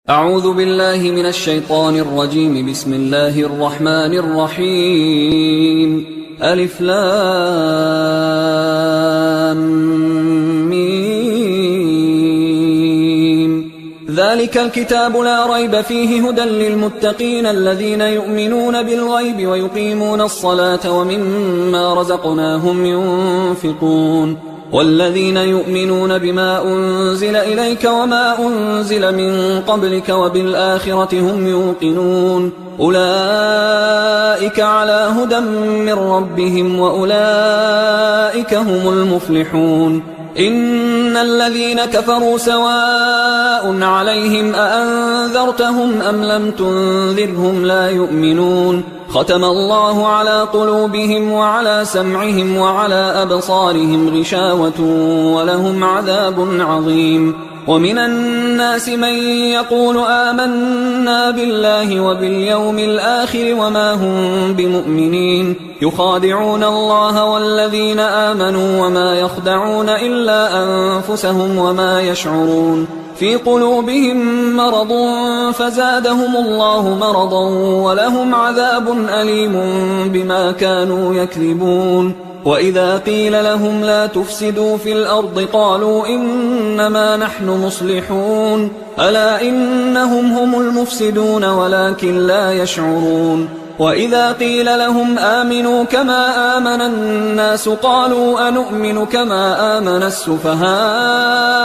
أعوذ بالله من الشيطان الرجيم. بسم الله الرحمن الرحيم. ألف لام ميم. ذلك الكتاب لا ريب فيه هدى للمتقين الذين يؤمنون بالغيب ويقيمون الصلاة ومما رزقناهم ينفقون والذين يؤمنون بما أنزل إليك وما أنزل من قبلك وبالآخرة هم يوقنون أولئك على هدى من ربهم وأولئك هم المفلحون. إن الذين كفروا سواء عليهم أأنذرتهم أم لم تنذرهم لا يؤمنون. ختم الله على قلوبهم وعلى سمعهم وعلى أبصارهم غشاوة ولهم عذاب عظيم. ومن الناس من يقول آمنا بالله وباليوم الآخر وما هم بمؤمنين يخادعون الله والذين آمنوا وما يخدعون إلا أنفسهم وما يشعرون. في قلوبهم مرض فزادهم الله مرضا ولهم عذاب أليم بما كانوا يكذبون. وإذا قيل لهم لا تفسدوا في الأرض قالوا إنما نحن مصلحون ألا إنهم هم المفسدون ولكن لا يشعرون. وإذا قيل لهم آمنوا كما آمن الناس قالوا أنؤمن كما آمن السفهاء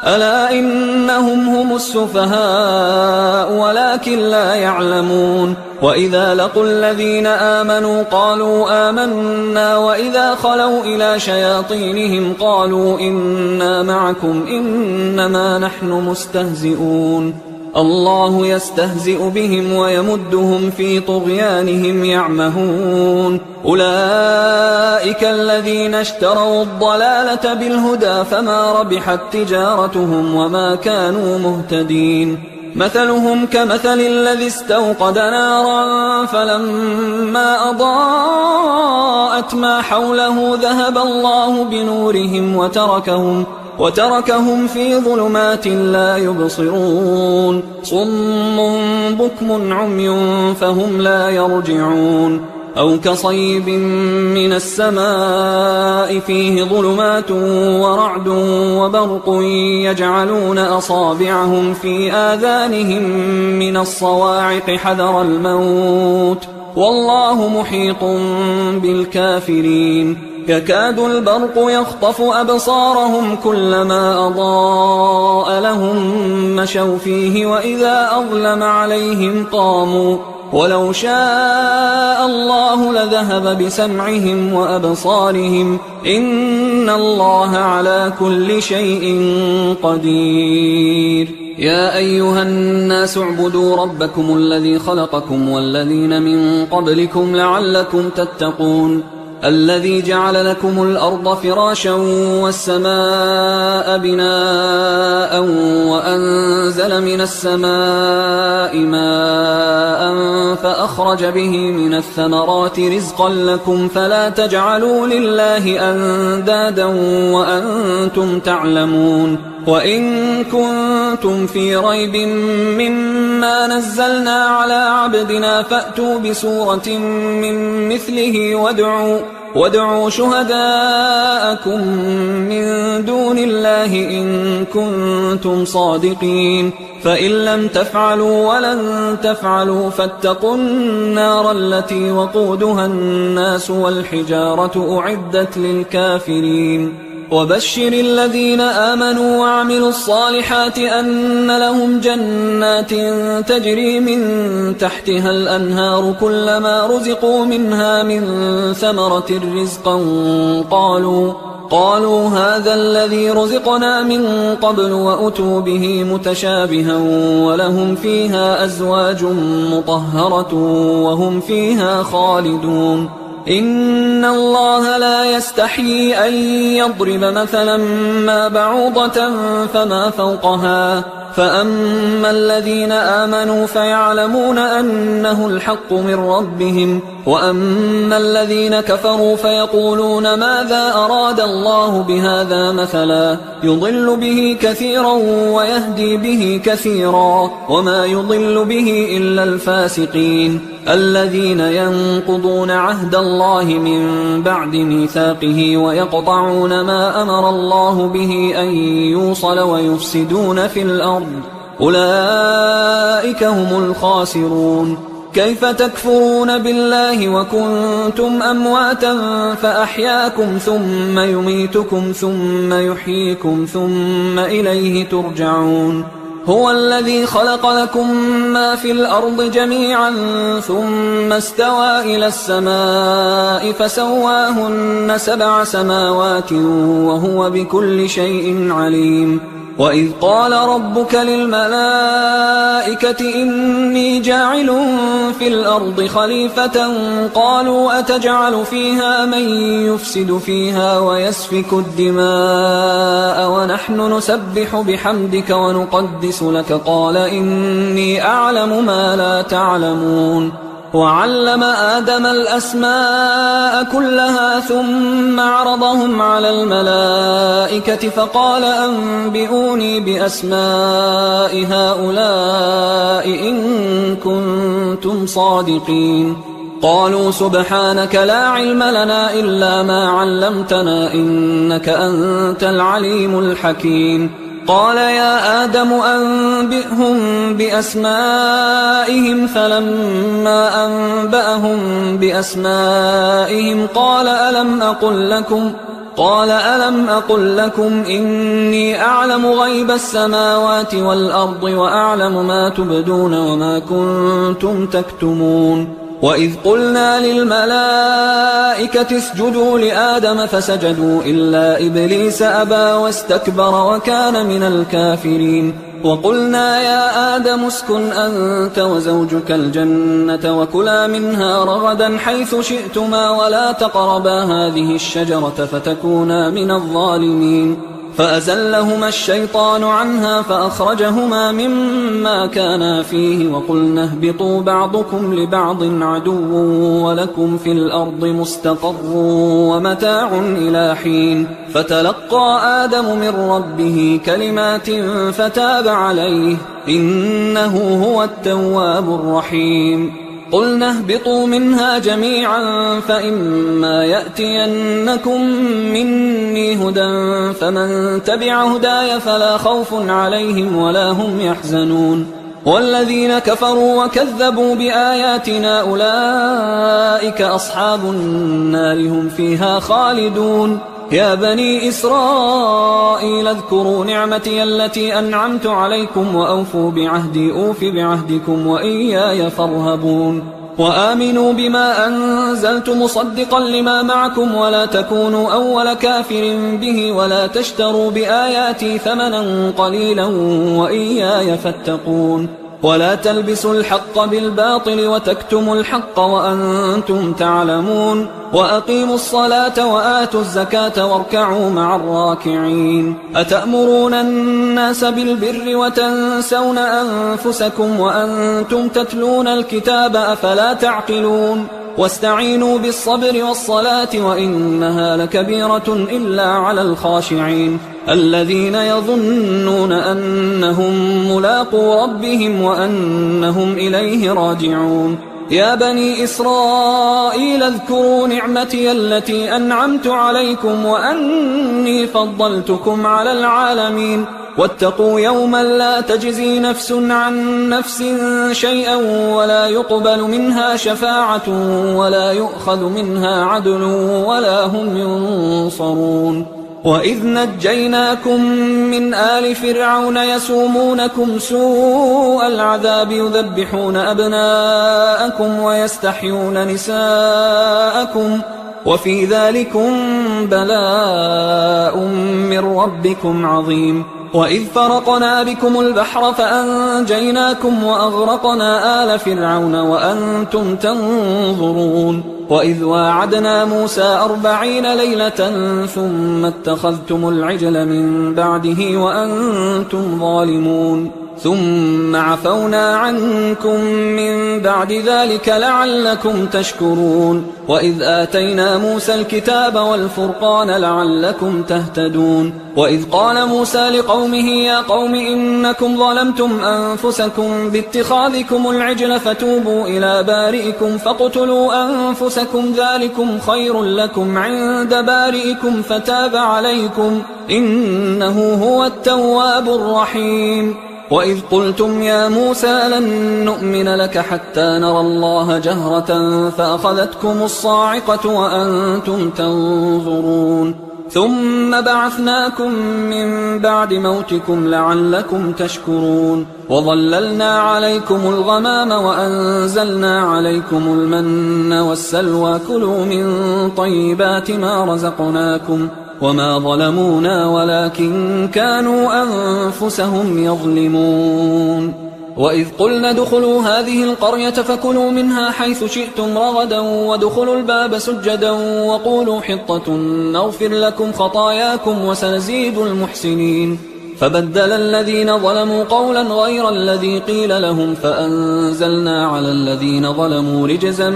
ألا إنهم هم السفهاء ولكن لا يعلمون. وإذا لقوا الذين آمنوا قالوا آمنا وإذا خلوا إلى شياطينهم قالوا إنا معكم إنما نحن مستهزئون. الله يستهزئ بهم ويمدهم في طغيانهم يعمهون. أولئك الذين اشتروا الضلالة بالهدى فما ربحت تجارتهم وما كانوا مهتدين. مثلهم كمثل الذي استوقد نارا فلما أضاءت ما حوله ذهب الله بنورهم وتركهم في ظلمات لا يبصرون. صم بكم عمي فهم لا يرجعون. أو كصيب من السماء فيه ظلمات ورعد وبرق يجعلون أصابعهم في آذانهم من الصواعق حذر الموت والله محيط بالكافرين. يكاد البرق يخطف أبصارهم كلما أضاء لهم مشوا فيه وإذا أظلم عليهم قاموا ولو شاء الله لذهب بسمعهم وأبصارهم إن الله على كل شيء قدير. يا أيها الناس اعبدوا ربكم الذي خلقكم والذين من قبلكم لعلكم تتقون. الذي جعل لكم الأرض فراشا والسماء بناء وأنزل من السماء ماء فأخرج به من الثمرات رزقا لكم فلا تجعلوا لله أندادا وأنتم تعلمون. وإن كنتم في ريب مما نزلنا على عبدنا فأتوا بسورة من مثله وادعوا شهداءكم من دون الله إن كنتم صادقين. فإن لم تفعلوا ولن تفعلوا فاتقوا النار التي وقودها الناس والحجارة أعدت للكافرين. وبشر الذين آمنوا وعملوا الصالحات أن لهم جنات تجري من تحتها الأنهار كلما رزقوا منها من ثمرة رزقا قالوا هذا الذي رزقنا من قبل وأتوا به متشابها ولهم فيها أزواج مطهرة وهم فيها خالدون. إن الله لا يستحيي أن يضرب مثلا ما بعوضة فما فوقها فأما الذين آمنوا فيعلمون أنه الحق من ربهم، وأما الذين كفروا فيقولون ماذا أراد الله بهذا مثلا يضل به كثيرا ويهدي به كثيرا، وما يضل به إلا الفاسقين الذين ينقضون عهد الله من بعد ميثاقه ويقطعون ما أمر الله به أن يوصل ويفسدون في الأرض، أولئك هم الخاسرون. كيف تكفرون بالله وكنتم أمواتا فأحياكم ثم يميتكم ثم يحييكم ثم إليه ترجعون. هو الذي خلق لكم ما في الأرض جميعا ثم استوى إلى السماء فسواهن 7 سماوات وهو بكل شيء عليم. وإذ قال ربك للملائكة إني جاعل في الأرض خليفة قالوا أتجعل فيها من يفسد فيها ويسفك الدماء ونحن نسبح بحمدك ونقدس لك قال إني أعلم ما لا تعلمون. وعلم آدم الأسماء كلها ثم عرضهم على الملائكة فقال أنبئوني بأسماء هؤلاء إن كنتم صادقين. قالوا سبحانك لا علم لنا إلا ما علمتنا إنك أنت العليم الحكيم. قال يا آدم أنبئهم بأسمائهم فلما أنبأهم بأسمائهم قال ألم أقل لكم إني أعلم غيب السماوات والأرض وأعلم ما تبدون وما كنتم تكتمون. وإذ قلنا للملائكة اسجدوا لآدم فسجدوا إلا إبليس أبى واستكبر وكان من الكافرين. وقلنا يا آدم اسكن أنت وزوجك الجنة وكلا منها رغدا حيث شئتما ولا تقربا هذه الشجرة فتكونا من الظالمين. فأزلهما الشيطان عنها فأخرجهما مما كانا فيه وقلنا اهبطوا بعضكم لبعض عدو ولكم في الأرض مستقر ومتاع إلى حين. فتلقى آدم من ربه كلمات فتاب عليه إنه هو التواب الرحيم. قلنا اهبطوا منها جميعا فإما يأتينكم مني هدى فمن تبع هداي فلا خوف عليهم ولا هم يحزنون. والذين كفروا وكذبوا بآياتنا أولئك أصحاب النار هم فيها خالدون. يا بني إسرائيل اذكروا نعمتي التي أنعمت عليكم وأوفوا بعهدي أوف بعهدكم وإياي فارهبون. وآمنوا بما أنزلت مصدقا لما معكم ولا تكونوا أول كافر به ولا تشتروا بآياتي ثمنا قليلا وإياي فاتقون. ولا تلبسوا الحق بالباطل وتكتموا الحق وأنتم تعلمون. وأقيموا الصلاة وآتوا الزكاة واركعوا مع الراكعين. أتأمرون الناس بالبر وتنسون أنفسكم وأنتم تتلون الكتاب أفلا تعقلون. واستعينوا بالصبر والصلاة وإنها لكبيرة إلا على الخاشعين الذين يظنون أنهم ملاقو ربهم وأنهم إليه راجعون. يا بني إسرائيل اذكروا نعمتي التي أنعمت عليكم وأني فضلتكم على العالمين. واتقوا يوما لا تجزي نفس عن نفس شيئا ولا يقبل منها شفاعة ولا يؤخذ منها عدل ولا هم ينصرون. وإذ نجيناكم من آل فرعون يسومونكم سوء العذاب يذبحون أبناءكم ويستحيون نساءكم وفي ذلكم بلاء من ربكم عظيم. وإذ فرقنا بكم البحر فأنجيناكم وأغرقنا آل فرعون وأنتم تنظرون. وإذ واعدنا موسى 40 ليلة ثم اتخذتم العجل من بعده وأنتم ظالمون. ثم عفونا عنكم من بعد ذلك لعلكم تشكرون وإذ آتينا موسى الكتاب والفرقان لعلكم تهتدون وإذ قال موسى لقومه يا قوم إنكم ظلمتم أنفسكم باتخاذكم العجل فتوبوا إلى بارئكم فاقتلوا أنفسكم ذلكم خير لكم عند بارئكم فتاب عليكم إنه هو التواب الرحيم وإذ قلتم يا موسى لن نؤمن لك حتى نرى الله جهرة فأخذتكم الصاعقة وأنتم تنظرون ثم بعثناكم من بعد موتكم لعلكم تشكرون وظللنا عليكم الغمام وأنزلنا عليكم المن والسلوى كلوا من طيبات ما رزقناكم وما ظلمونا ولكن كانوا أنفسهم يظلمون وإذ قلنا ادخلوا هذه القرية فكلوا منها حيث شئتم رغدا وادخلوا الباب سجدا وقولوا حطة نغفر لكم خطاياكم وسنزيد المحسنين فبدل الذين ظلموا قولا غير الذي قيل لهم فأنزلنا على الذين ظلموا رجزا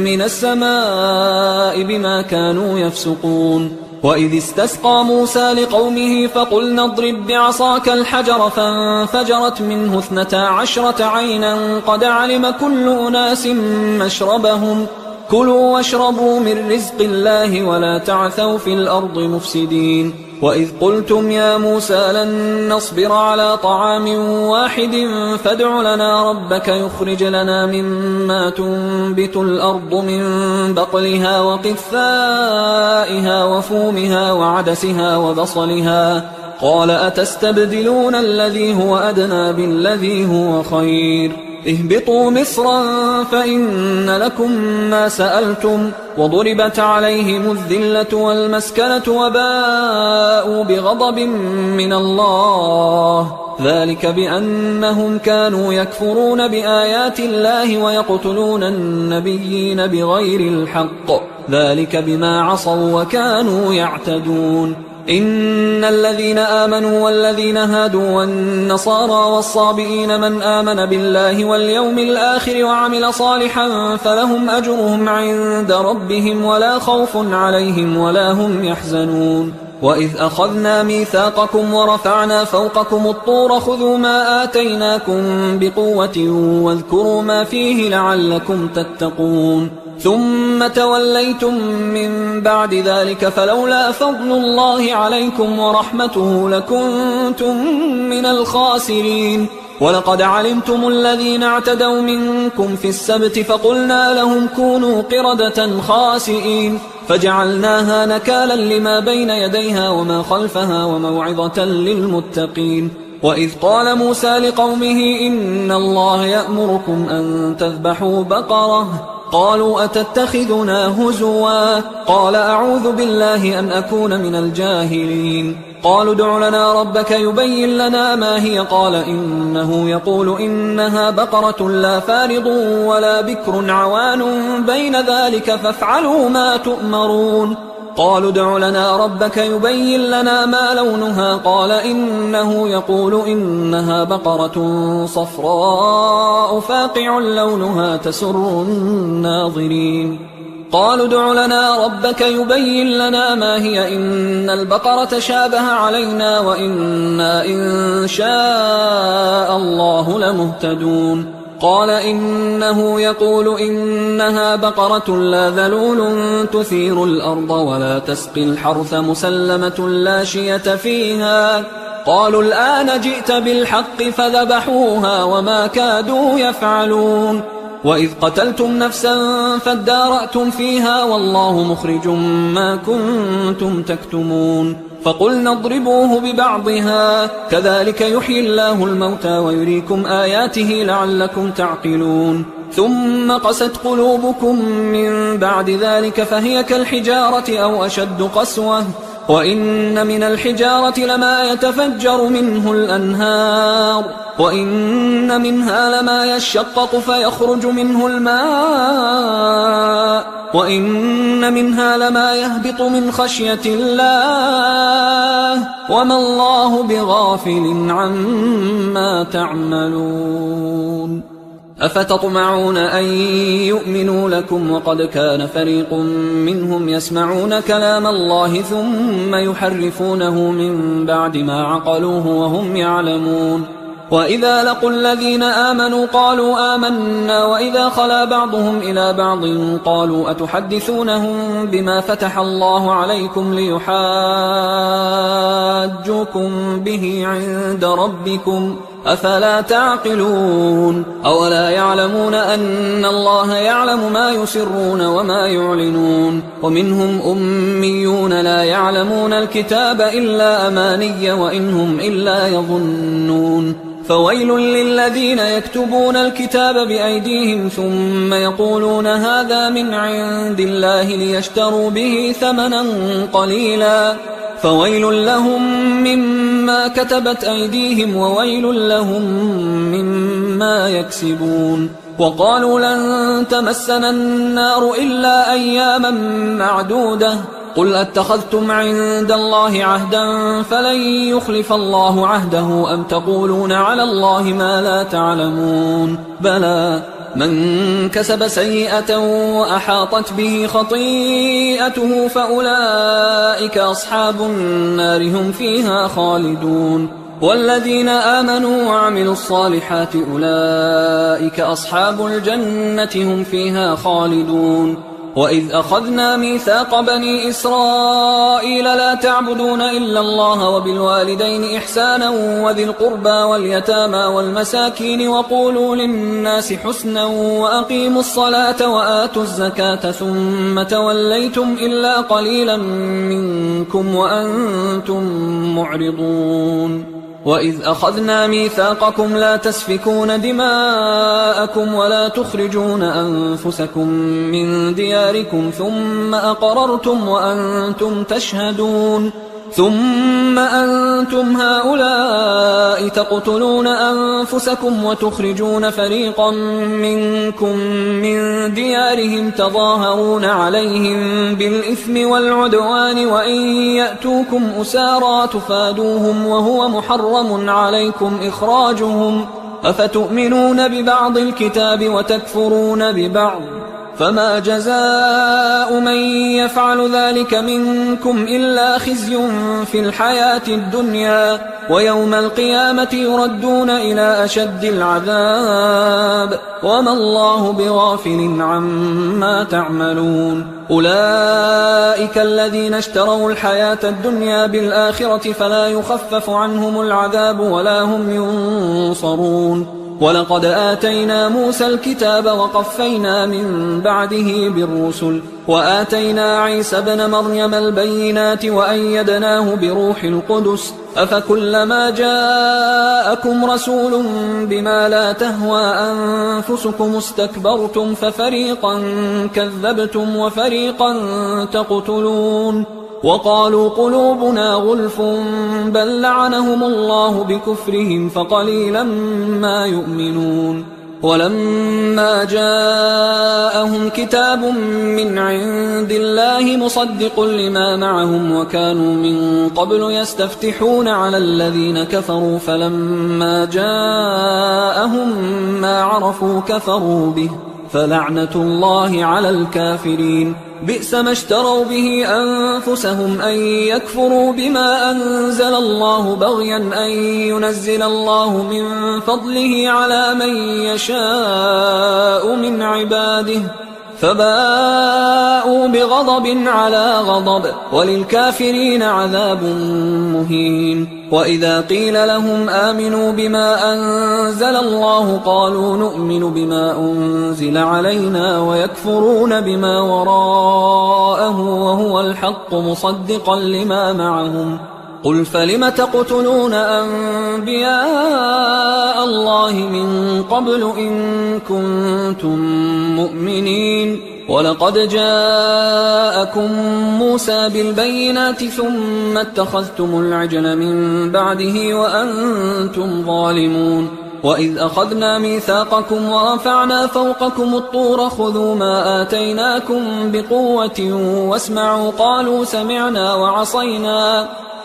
من السماء بما كانوا يفسقون وإذ استسقى موسى لقومه فقلنا اضرب بعصاك الحجر فانفجرت منه 12 عينا قد علم كل أناس مشربهم كلوا واشربوا من رزق الله ولا تعثوا في الأرض مفسدين وإذ قلتم يا موسى لن نصبر على طعام واحد فادع لنا ربك يخرج لنا مما تنبت الأرض من بقلها وقثائها وفومها وعدسها وبصلها قال أتستبدلون الذي هو أدنى بالذي هو خير اهبطوا مصرا فإن لكم ما سألتم وضربت عليهم الذلة والمسكنة وباءوا بغضب من الله ذلك بأنهم كانوا يكفرون بآيات الله ويقتلون النبيين بغير الحق ذلك بما عصوا وكانوا يعتدون إن الذين آمنوا والذين هادوا والنصارى والصابئين من آمن بالله واليوم الآخر وعمل صالحا فلهم أجرهم عند ربهم ولا خوف عليهم ولا هم يحزنون وإذ أخذنا ميثاقكم ورفعنا فوقكم الطور خذوا ما آتيناكم بقوة واذكروا ما فيه لعلكم تتقون ثم توليتم من بعد ذلك فلولا فضل الله عليكم ورحمته لكنتم من الخاسرين ولقد علمتم الذين اعتدوا منكم في السبت فقلنا لهم كونوا قردة خاسئين فجعلناها نكالا لما بين يديها وما خلفها وموعظة للمتقين وإذ قال موسى لقومه إن الله يأمركم أن تذبحوا بقرة قالوا أتتخذنا هزوا قال أعوذ بالله أن أكون من الجاهلين قالوا ادع لنا ربك يبين لنا ما هي قال إنه يقول إنها بقرة لا فارض ولا بكر عوان بين ذلك فافعلوا ما تؤمرون قالوا ادع لنا ربك يبين لنا ما لونها قال إنه يقول إنها بقرة صفراء فاقع لونها تسر الناظرين قالوا ادع لنا ربك يبين لنا ما هي إن البقرة شابه علينا وإنا إن شاء الله لمهتدون قال إنه يقول إنها بقرة لا ذلول تثير الأرض ولا تسقي الحرث مسلمة لا شية فيها قالوا الآن جئت بالحق فذبحوها وما كادوا يفعلون وإذ قتلتم نفسا فادارأتم فيها والله مخرج ما كنتم تكتمون فقلنا اضربوه ببعضها كذلك يحيي الله الموتى ويريكم آياته لعلكم تعقلون ثم قست قلوبكم من بعد ذلك فهي كالحجارة أو أشد قسوة وإن من الحجارة لما يتفجر منه الأنهار وإن منها لما يشقق فيخرج منه الماء وإن منها لما يهبط من خشية الله وما الله بغافل عما تعملون أفتطمعون أن يؤمنوا لكم وقد كان فريق منهم يسمعون كلام الله ثم يحرفونه من بعد ما عقلوه وهم يعلمون وإذا لقوا الذين آمنوا قالوا آمنا وإذا خلا بعضهم إلى بعض قالوا أتحدثونهم بما فتح الله عليكم ليحاجوكم به عند ربكم أفلا تعقلون أولا يعلمون أن الله يعلم ما يسرون وما يعلنون ومنهم أميون لا يعلمون الكتاب إلا أماني وإنهم إلا يظنون فويل للذين يكتبون الكتاب بأيديهم ثم يقولون هذا من عند الله ليشتروا به ثمنا قليلا فويل لهم مما كتبت أيديهم وويل لهم مما يكسبون وقالوا لن تمسنا النار إلا أياما معدودة قل أتخذتم عند الله عهدا فلن يخلف الله عهده أم تقولون على الله ما لا تعلمون بلى من كسب سيئة وأحاطت به خطيئته فأولئك أصحاب النار هم فيها خالدون والذين آمنوا وعملوا الصالحات أولئك أصحاب الجنة هم فيها خالدون وإذ أخذنا ميثاق بني إسرائيل لا تعبدون إلا الله وبالوالدين إحسانا وذي القربى واليتامى والمساكين وقولوا للناس حسنا وأقيموا الصلاة وآتوا الزكاة ثم توليتم إلا قليلا منكم وأنتم معرضون وإذ أخذنا ميثاقكم لا تسفكون دماءكم ولا تخرجون أنفسكم من دياركم ثم أقررتم وأنتم تشهدون ثم أنتم هؤلاء تقتلون أنفسكم وتخرجون فريقا منكم من ديارهم تظاهرون عليهم بالإثم والعدوان وإن يأتوكم أسارى تفادوهم وهو محرم عليكم إخراجهم أفتؤمنون ببعض الكتاب وتكفرون ببعض فما جزاء من يفعل ذلك منكم إلا خزي في الحياة الدنيا ويوم القيامة يردون إلى أشد العذاب وما الله بغافل عما تعملون أولئك الذين اشتروا الحياة الدنيا بالآخرة فلا يخفف عنهم العذاب ولا هم ينصرون ولقد آتينا موسى الكتاب وقفينا من بعده بالرسل وآتينا عيسى ابن مريم البينات وأيدناه بروح القدس أفكلما جاءكم رسول بما لا تهوى أنفسكم استكبرتم ففريقا كذبتم وفريقا تقتلون وقالوا قلوبنا غلف بل لعنهم الله بكفرهم فقليلا ما يؤمنون ولما جاءهم كتاب من عند الله مصدق لما معهم وكانوا من قبل يستفتحون على الذين كفروا فلما جاءهم ما عرفوا كفروا به فلعنة الله على الكافرين بئس ما اشتروا به أنفسهم أن يكفروا بما أنزل الله بغيا أن ينزل الله من فضله على من يشاء من عباده فباءوا بغضب على غضب وللكافرين عذاب مهين وإذا قيل لهم آمنوا بما أنزل الله قالوا نؤمن بما أنزل علينا ويكفرون بما وراءه وهو الحق مصدقا لما معهم قل فلم تقتلون أنبياء الله من قبل إن كنتم مؤمنين ولقد جاءكم موسى بالبينات ثم اتخذتم العجل من بعده وأنتم ظالمون وإذ أخذنا ميثاقكم ورفعنا فوقكم الطور خذوا ما آتيناكم بقوة واسمعوا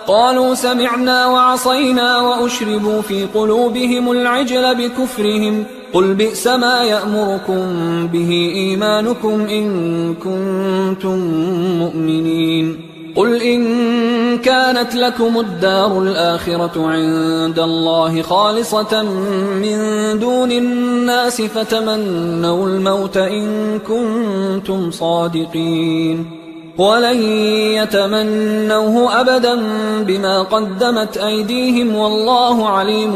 قالوا سمعنا وعصينا وأشربوا في قلوبهم العجل بكفرهم قل بئس ما يأمركم به إيمانكم إن كنتم مؤمنين قل إن كانت لكم الدار الآخرة عند الله خالصة من دون الناس فتمنوا الموت إن كنتم صادقين ولن يتمنوه أبدا بما قدمت أيديهم والله عليم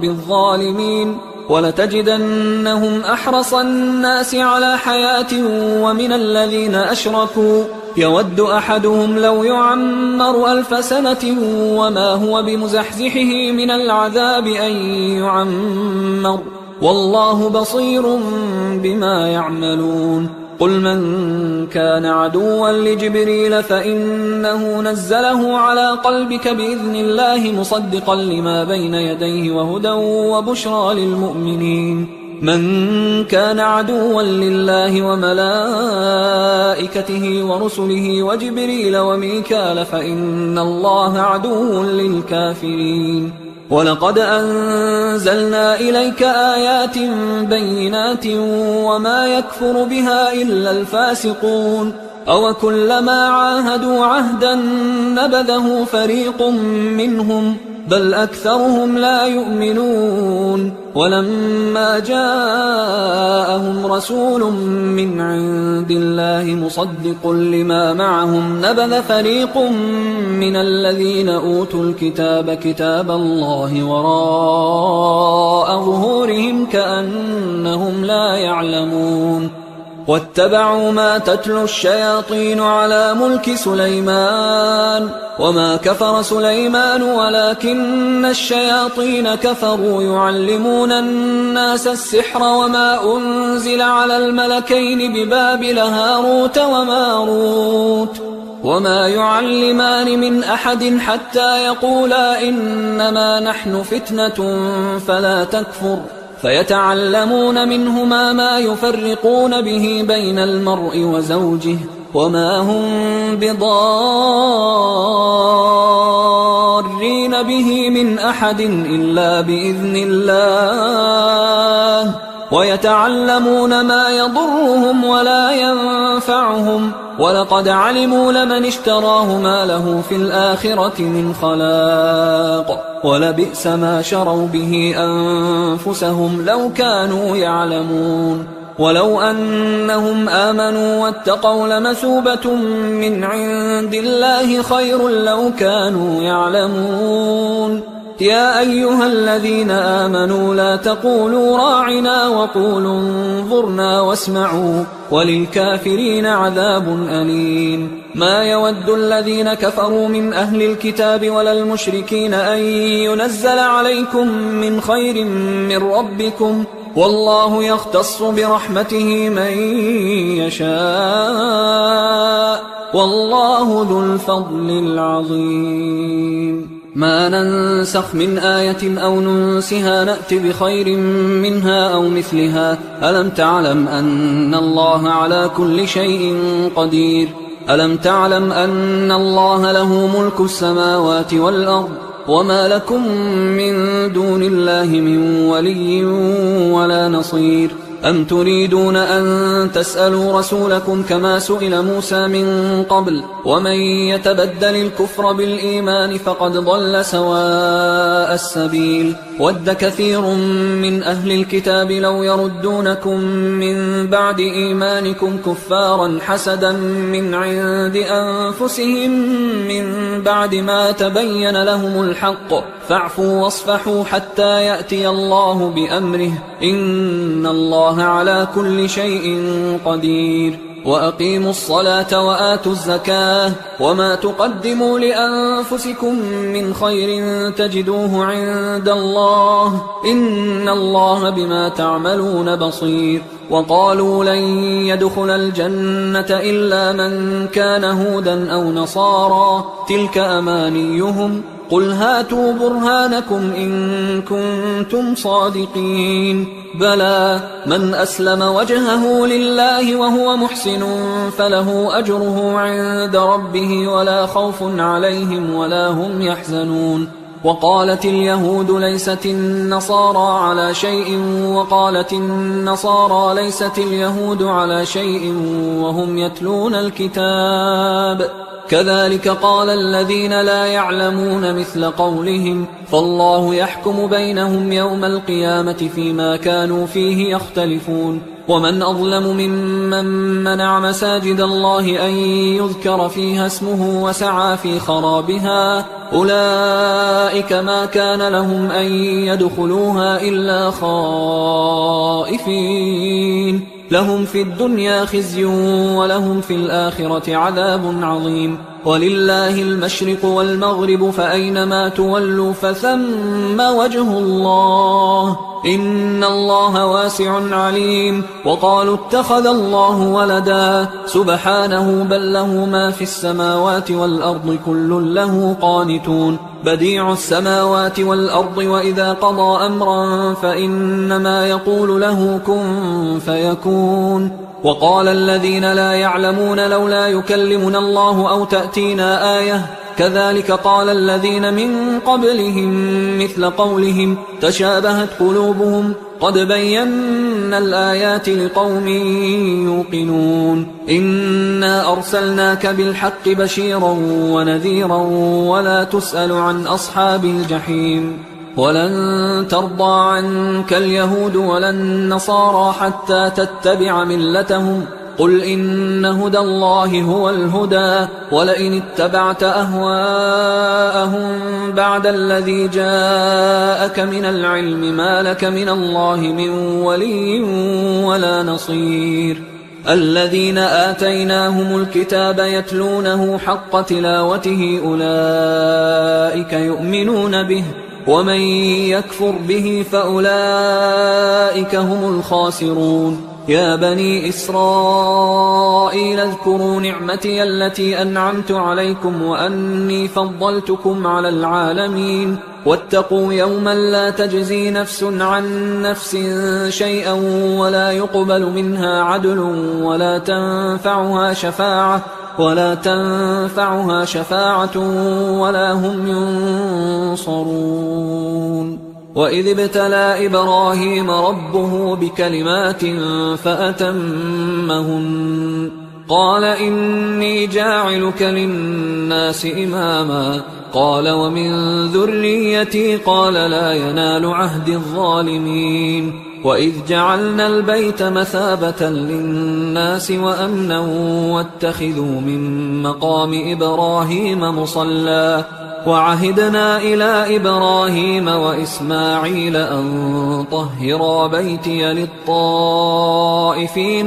بالظالمين ولتجدنهم أحرص الناس على حياة ومن الذين أشركوا يود أحدهم لو يعمر 1000 سنة وما هو بمزحزحه من العذاب أن يعمر والله بصير بما يعملون قل من كان عدوا لجبريل فإنه نزله على قلبك بإذن الله مصدقا لما بين يديه وهدى وبشرى للمؤمنين من كان عدوا لله وملائكته ورسله وجبريل وميكال فإن الله عدو للكافرين ولقد أنزلنا إليك آيات بينات وما يكفر بها إلا الفاسقون أوكلما عاهدوا عهدا نبذه فريق منهم بل أكثرهم لا يؤمنون ولما جاءهم رسول من عند الله مصدق لما معهم نبذ فريق من الذين أوتوا الكتاب كتاب الله وراء ظهورهم كأنهم لا يعلمون واتبعوا ما تتلو الشياطين على ملك سليمان وما كفر سليمان ولكن الشياطين كفروا يعلمون الناس السحر وما أنزل على الملكين ببابل هاروت وماروت وما يعلمان من أحد حتى يقولا إنما نحن فتنة فلا تكفر فيتعلمون منهما ما يفرقون به بين المرء وزوجه وما هم بضارين به من أحد إلا بإذن الله ويتعلمون ما يضرهم ولا ينفعهم ولقد علموا لمن اشتراه ما له في الآخرة من خلاق ولبئس ما شروا به أنفسهم لو كانوا يعلمون ولو أنهم آمنوا واتقوا لمثوبة من عند الله خير لو كانوا يعلمون يا أيها الذين آمنوا لا تقولوا راعنا وقولوا انظرنا واسمعوا وللكافرين عذاب أليم ما يود الذين كفروا من أهل الكتاب ولا المشركين أن ينزل عليكم من خير من ربكم والله يختص برحمته من يشاء والله ذو الفضل العظيم ما ننسخ من آية أو ننسها نأت بخير منها أو مثلها ألم تعلم أن الله على كل شيء قدير ألم تعلم أن الله له ملك السماوات والأرض وما لكم من دون الله من ولي ولا نصير أم تريدون أن تسألوا رسولكم كما سئل موسى من قبل ومن يتبدل الكفر بالإيمان فقد ضل سواء السبيل ود كثير من أهل الكتاب لو يردونكم من بعد إيمانكم كفارا حسدا من عند أنفسهم من بعد ما تبين لهم الحق فاعفوا واصفحوا حتى يأتي الله بأمره إن الله على كل شيء قدير وأقيموا الصلاة وآتوا الزكاة وما تقدموا لأنفسكم من خير تجدوه عند الله إن الله بما تعملون بصير وقالوا لن يدخل الجنة إلا من كان هودا أو نصارى تلك أمانيهم قل هاتوا برهانكم إن كنتم صادقين بلى من أسلم وجهه لله وهو محسن فله أجره عند ربه ولا خوف عليهم ولا هم يحزنون وقالت اليهود ليست النصارى على شيء وقالت النصارى ليست اليهود على شيء وهم يتلون الكتاب كذلك قال الذين لا يعلمون مثل قولهم فالله يحكم بينهم يوم القيامة فيما كانوا فيه يختلفون ومن أظلم ممن منع مساجد الله أن يذكر فيها اسمه وسعى في خرابها أولئك ما كان لهم أن يدخلوها إلا خائفين لهم في الدنيا خزي ولهم في الآخرة عذاب عظيم ولله المشرق والمغرب فأينما تولوا فثم وجه الله إن الله واسع عليم وقالوا اتخذ الله ولدا سبحانه بل له ما في السماوات والأرض كل له قانتون بديع السماوات والأرض وإذا قضى أمرا فإنما يقول له كن فيكون وقال الذين لا يعلمون لولا يكلمنا الله أو تأتينا آية كذلك قال الذين من قبلهم مثل قولهم تشابهت قلوبهم قد بينا الآيات لقوم يوقنون إنا أرسلناك بالحق بشيرا ونذيرا ولا تسأل عن أصحاب الجحيم ولن ترضى عنك اليهود ولا النصارى حتى تتبع ملتهم قل إن هدى الله هو الهدى ولئن اتبعت أهواءهم بعد الذي جاءك من العلم ما لك من الله من ولي ولا نصير الذين آتيناهم الكتاب يتلونه حق تلاوته أولئك يؤمنون به ومن يكفر به فأولئك هم الخاسرون يا بني إسرائيل اذكروا نعمتي التي أنعمت عليكم وأني فضلتكم على العالمين واتقوا يوما لا تجزي نفس عن نفس شيئا ولا يقبل منها عدل ولا تنفعها شفاعة ولا هم ينصرون وإذ ابتلى إبراهيم ربه بكلمات فأتمهن قال إني جاعلك للناس إماما قال ومن ذريتي قال لا ينال عهد الظالمين وإذ جعلنا البيت مثابة للناس وأمنا واتخذوا من مقام إبراهيم مصلى وعهدنا إلى إبراهيم وإسماعيل أن طهرا بيتي للطائفين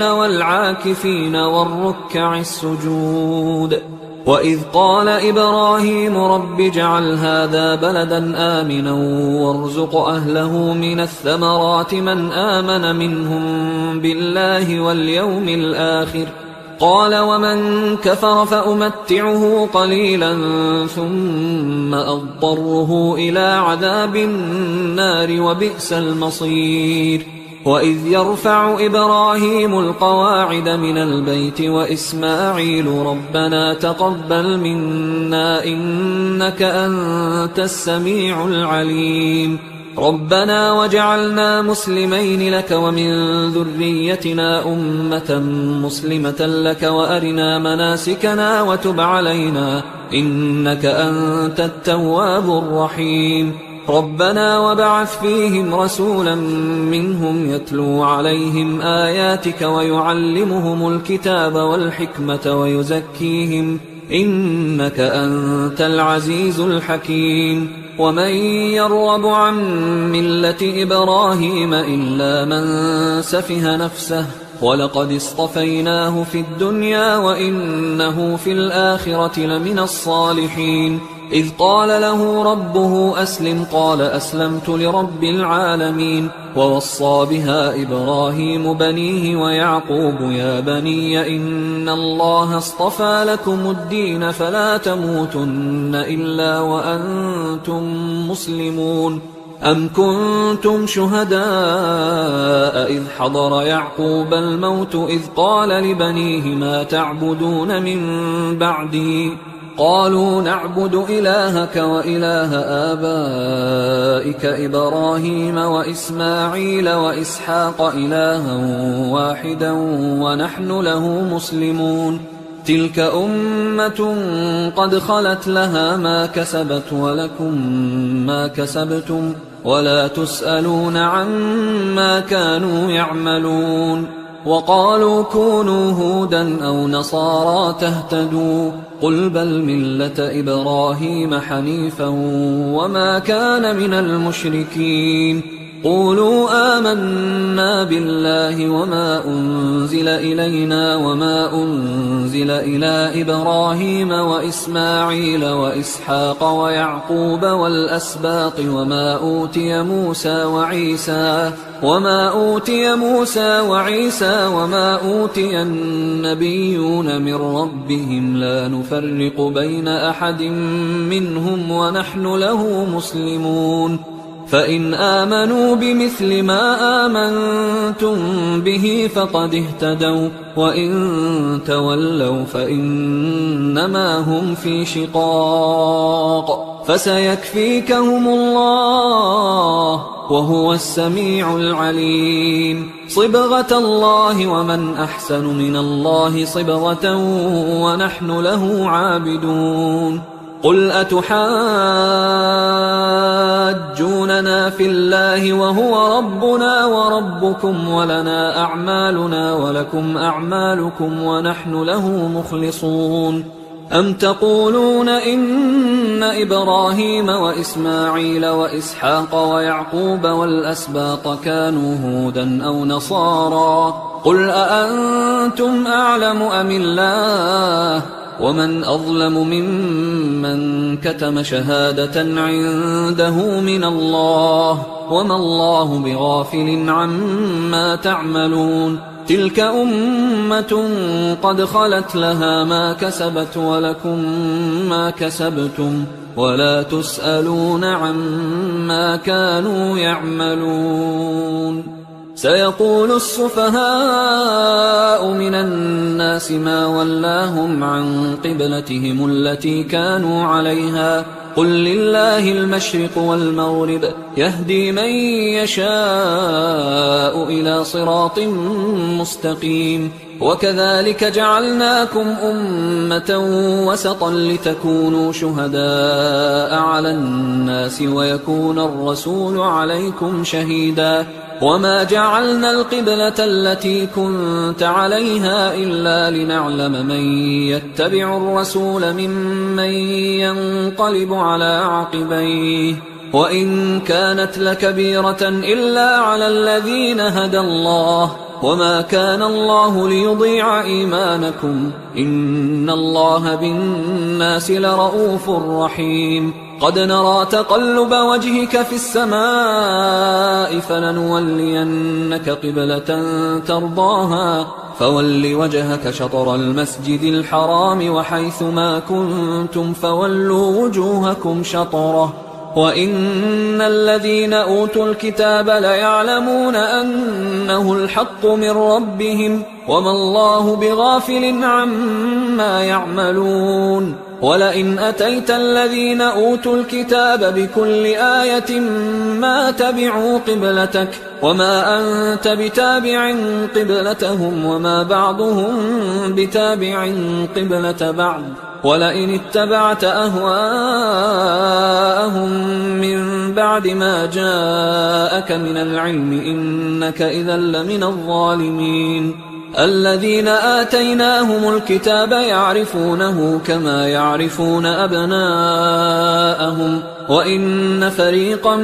والعاكفين والركع السجود وإذ قال إبراهيم رب اجعل هذا بلدا آمنا وارزق أهله من الثمرات من آمن منهم بالله واليوم الآخر قال ومن كفر فأمتعه قليلا ثم أضطره إلى عذاب النار وبئس المصير وإذ يرفع إبراهيم القواعد من البيت وإسماعيل ربنا تقبل منا إنك أنت السميع العليم ربنا وجعلنا مسلمين لك ومن ذريتنا أمة مسلمة لك وأرنا مناسكنا وتب علينا إنك أنت التواب الرحيم ربنا وابعث فيهم رسولا منهم يتلو عليهم آياتك ويعلمهم الكتاب والحكمة ويزكيهم إنك أنت العزيز الحكيم ومن يرغب عن ملة إبراهيم إلا من سفه نفسه ولقد اصطفيناه في الدنيا وإنه في الآخرة لمن الصالحين إذ قال له ربه أسلم قال أسلمت لرب العالمين. ووصى بها إبراهيم بنيه ويعقوب يا بني إن الله اصطفى لكم الدين فلا تموتن إلا وأنتم مسلمون. أم كنتم شهداء إذ حضر يعقوب الموت إذ قال لبنيه ما تعبدون من بعدي قالوا نعبد إلهك وإله آبائك إبراهيم وإسماعيل وإسحاق إلها واحدا ونحن له مسلمون. تلك أمة قد خلت لها ما كسبت ولكم ما كسبتم ولا تسألون عما كانوا يعملون. وقالوا كونوا هودا أو نصارى تهتدوا قل بل ملة إبراهيم حنيفا وما كان من المشركين. قولوا آمنا بالله وما أنزل إلينا وما أنزل إلى إبراهيم وإسماعيل وإسحاق ويعقوب والأسباط وما أوتي موسى وعيسى وما أوتي النبيون من ربهم لا نفرق بين أحد منهم ونحن له مسلمون. فإن آمنوا بمثل ما آمنتم به فقد اهتدوا وإن تولوا فإنما هم في شقاق فسيكفيكهم الله وهو السميع العليم. صبغة الله ومن أحسن من الله صبغة ونحن له عابدون. قل أتحاجوننا في الله وهو ربنا وربكم ولنا أعمالنا ولكم أعمالكم ونحن له مخلصون. أم تقولون إن إبراهيم وإسماعيل وإسحاق ويعقوب والأسباط كانوا هودا أو نصارى قل أأنتم أعلم أم الله ومن أظلم ممن كتم شهادة عنده من الله وما الله بغافل عما تعملون. تلك أمة قد خلت لها ما كسبت ولكم ما كسبتم ولا تسألون عما كانوا يعملون. سيقول السفهاء من الناس ما ولاهم عن قبلتهم التي كانوا عليها قل لله المشرق والمغرب يهدي من يشاء إلى صراط مستقيم. وكذلك جعلناكم أمة وسطا لتكونوا شهداء على الناس ويكون الرسول عليكم شهيدا. وما جعلنا القبلة التي كنت عليها إلا لنعلم من يتبع الرسول ممن ينقلب على عقبيه وإن كانت لكبيرة إلا على الذين هدى الله وما كان الله ليضيع إيمانكم إن الله بالناس لرؤوف رحيم. قد نرى تقلب وجهك في السماء فلنولينك قبلة ترضاها فول وجهك شطر المسجد الحرام وحيث ما كنتم فولوا وجوهكم شطره وإن الذين أوتوا الكتاب ليعلمون أنه الحق من ربهم وما الله بغافل عما يعملون. ولئن أتيت الذين أوتوا الكتاب بكل آية ما تبعوا قبلتك وما أنت بتابع قبلتهم وما بعضهم بتابع قبلة بعض ولئن اتبعت أهواءهم من بعد ما جاءك من العلم إنك إذا لمن الظالمين. الذين آتيناهم الكتاب يعرفونه كما يعرفون أبناءهم وإن فريقا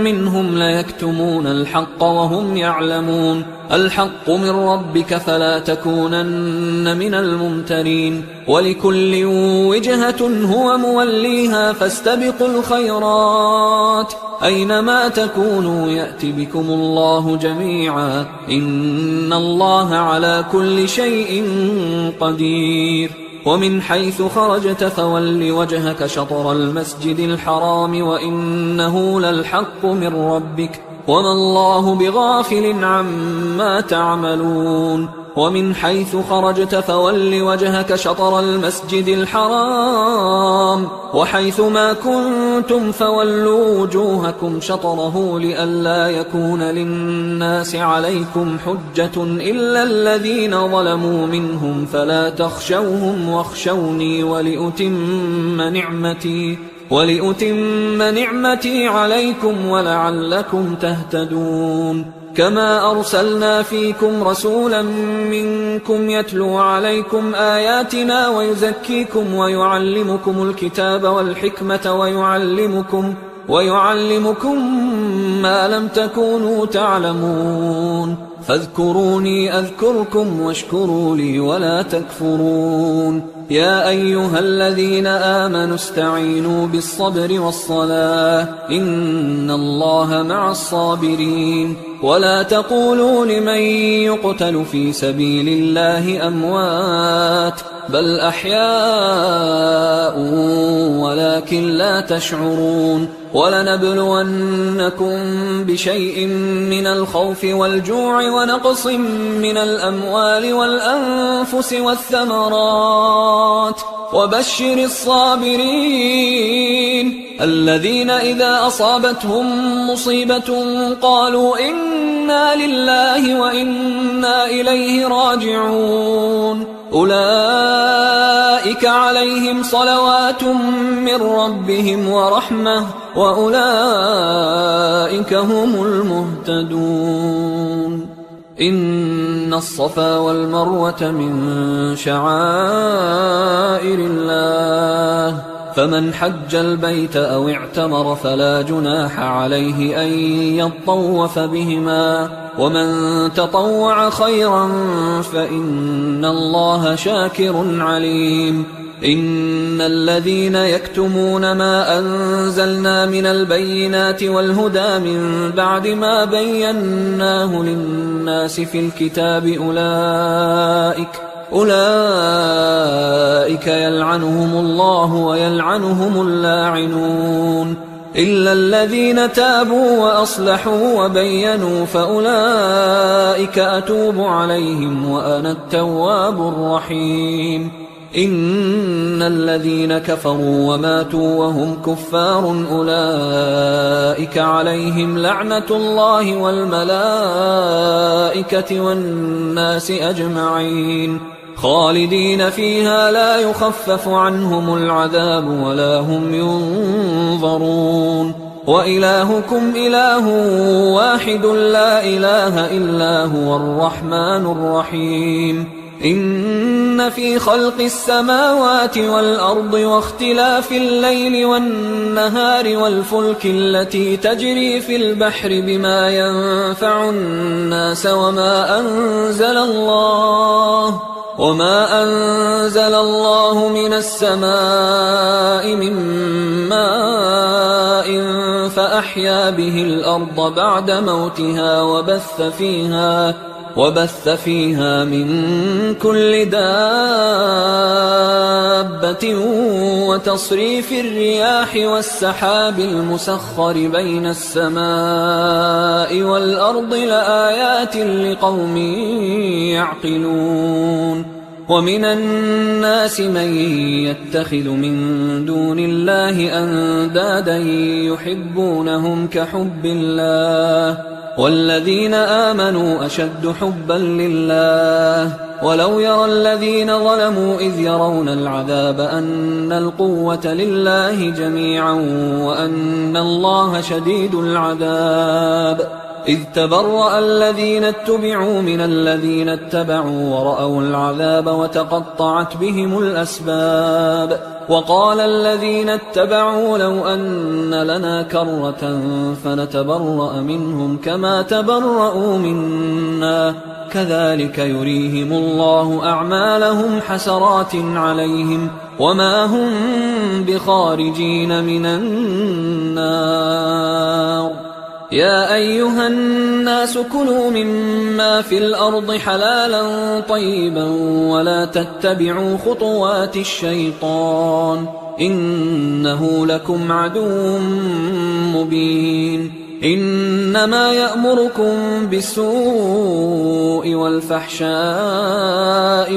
منهم ليكتمون الحق وهم يعلمون. الحق من ربك فلا تكونن من الممترين ولكل وجهة هو موليها فاستبقوا الخيرات أينما تكونوا يأت بكم الله جميعا إن الله على كل شيء قدير ومن حيث خرجت فول وجهك شطر المسجد الحرام وإنه للحق من ربك وما الله بغافل عما تعملون ومن حيث خرجت فول وجهك شطر المسجد الحرام وحيث ما كنتم فولوا وجوهكم شطره لئلا يكون للناس عليكم حجة إلا الذين ظلموا منهم فلا تخشوهم واخشوني ولأتم نعمتي عليكم ولعلكم تهتدون كما أرسلنا فيكم رسولا منكم يتلو عليكم آياتنا ويزكيكم ويعلمكم الكتاب والحكمة ويعلمكم ما لم تكونوا تعلمون فاذكروني أذكركم واشكروا لي ولا تكفرون يا أيها الذين آمنوا استعينوا بالصبر والصلاة إن الله مع الصابرين ولا تقولوا لمن يقتل في سبيل الله أموات بل أحياء ولكن لا تشعرون ولنبلونكم بشيء من الخوف والجوع ونقص من الأموال والأنفس والثمرات وبشر الصابرين الذين إذا أصابتهم مصيبة قالوا إنا لله وإنا إليه راجعون أولئك عليهم صلوات من ربهم ورحمة وأولئك هم المهتدون إن الصفا والمروة من شعائر الله فمن حج البيت أو اعتمر فلا جناح عليه أن يطوف بهما ومن تطوع خيرا فإن الله شاكر عليم إن الذين يكتمون ما أنزلنا من البينات والهدى من بعد ما بيناه للناس في الكتاب أولئك يلعنهم الله ويلعنهم اللاعنون إلا الذين تابوا وأصلحوا وبينوا فأولئك أتوب عليهم وأنا التواب الرحيم إن الذين كفروا وماتوا وهم كفار أولئك عليهم لعنة الله والملائكة والناس أجمعين خالدين فيها لا يخفف عنهم العذاب ولا هم ينظرون وإلهكم إله واحد لا إله إلا هو الرحمن الرحيم إن في خلق السماوات والأرض واختلاف الليل والنهار والفلك التي تجري في البحر بما ينفع الناس وما أنزل الله من السماء من ماء فأحيا به الأرض بعد موتها وبث فيها من كل دابة وتصريف الرياح والسحاب المسخر بين السماء والأرض لآيات لقوم يعقلون ومن الناس من يتخذ من دون الله أندادا يحبونهم كحب الله والذين آمنوا أشد حبا لله ولو يرى الذين ظلموا إذ يرون العذاب أن القوة لله جميعا وأن الله شديد العذاب إذ تبرأ الذين اتبعوا من الذين اتبعوا ورأوا العذاب وتقطعت بهم الأسباب وقال الذين اتبعوا لو أن لنا كرة فنتبرأ منهم كما تبرأوا منا كذلك يريهم الله أعمالهم حسرات عليهم وما هم بخارجين من النار. يا أيها الناس كلوا مما في الأرض حلالا طيبا ولا تتبعوا خطوات الشيطان إنه لكم عدو مبين. إنما يأمركم بالسوء والفحشاء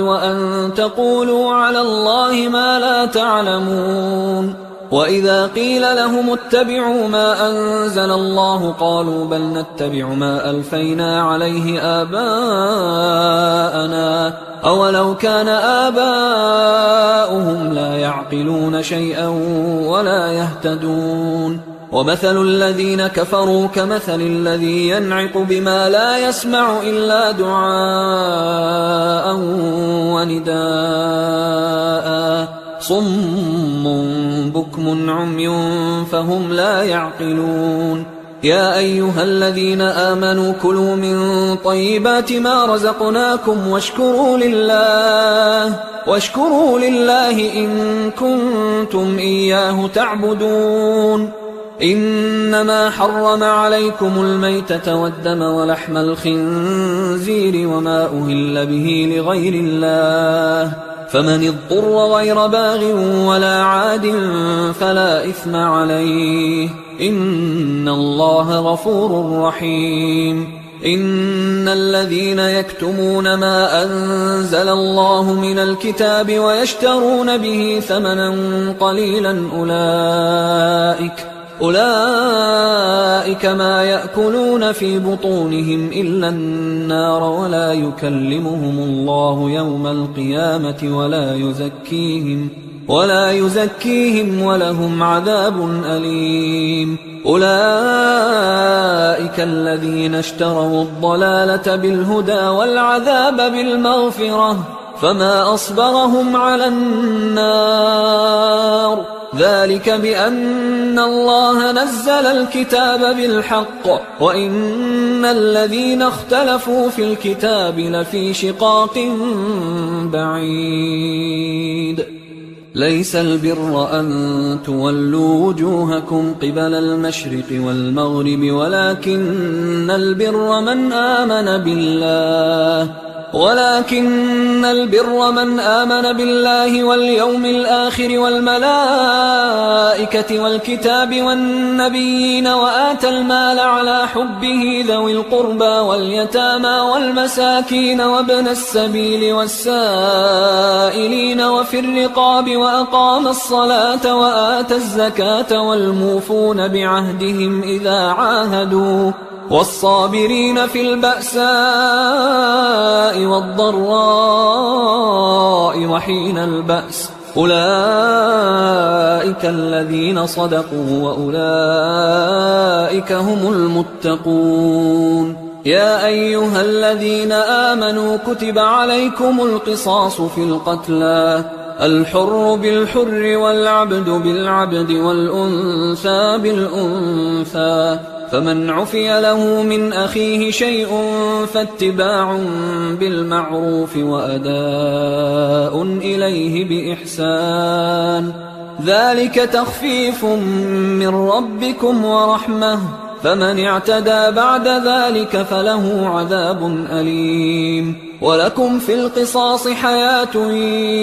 وأن تقولوا على الله ما لا تعلمون. وإذا قيل لهم اتبعوا ما أنزل الله قالوا بل نتبع ما ألفينا عليه آباءنا أولو كان آباؤهم لا يعقلون شيئا ولا يهتدون. ومثل الذين كفروا كمثل الذي ينعق بما لا يسمع إلا دعاء ونداء صم بكم عمي فهم لا يعقلون. يا أيها الذين آمنوا كلوا من طيبات ما رزقناكم واشكروا لله إن كنتم إياه تعبدون. إنما حرم عليكم الميتة والدم ولحم الخنزير وما أهل به لغير الله فمن اضطر غير باغ ولا عاد فلا إثم عليه إن الله غفور رحيم. إن الذين يكتمون ما أنزل الله من الكتاب ويشترون به ثمنا قليلا أولئك ما يأكلون في بطونهم إلا النار ولا يكلمهم الله يوم القيامة ولا يزكيهم ولهم عذاب أليم. أولئك الذين اشتروا الضلالة بالهدى والعذاب بالمغفرة فما أصبرهم على النار ذلك بأن الله نزل الكتاب بالحق وإن الذين اختلفوا في الكتاب لفي شقاق بعيد. ليس البر أن تولوا وجوهكم قبل المشرق والمغرب ولكن البر من آمن بالله واليوم الآخر والملائكة والكتاب والنبيين وآتى المال على حبه ذوي القربى واليتامى والمساكين وابن السبيل والسائلين وفي الرقاب وأقام الصلاة وآتى الزكاة والموفون بعهدهم إذا عاهدوا والصابرين في البأساء والضراء وحين البأس أولئك الذين صدقوا وأولئك هم المتقون. يا أيها الذين آمنوا كتب عليكم القصاص في القتلى الحر بالحر والعبد بالعبد والأنثى بالأنثى فمن عفي له من أخيه شيء فاتباع بالمعروف وأداء إليه بإحسان ذلك تخفيف من ربكم ورحمة فمن اعتدى بعد ذلك فله عذاب أليم. ولكم في القصاص حياة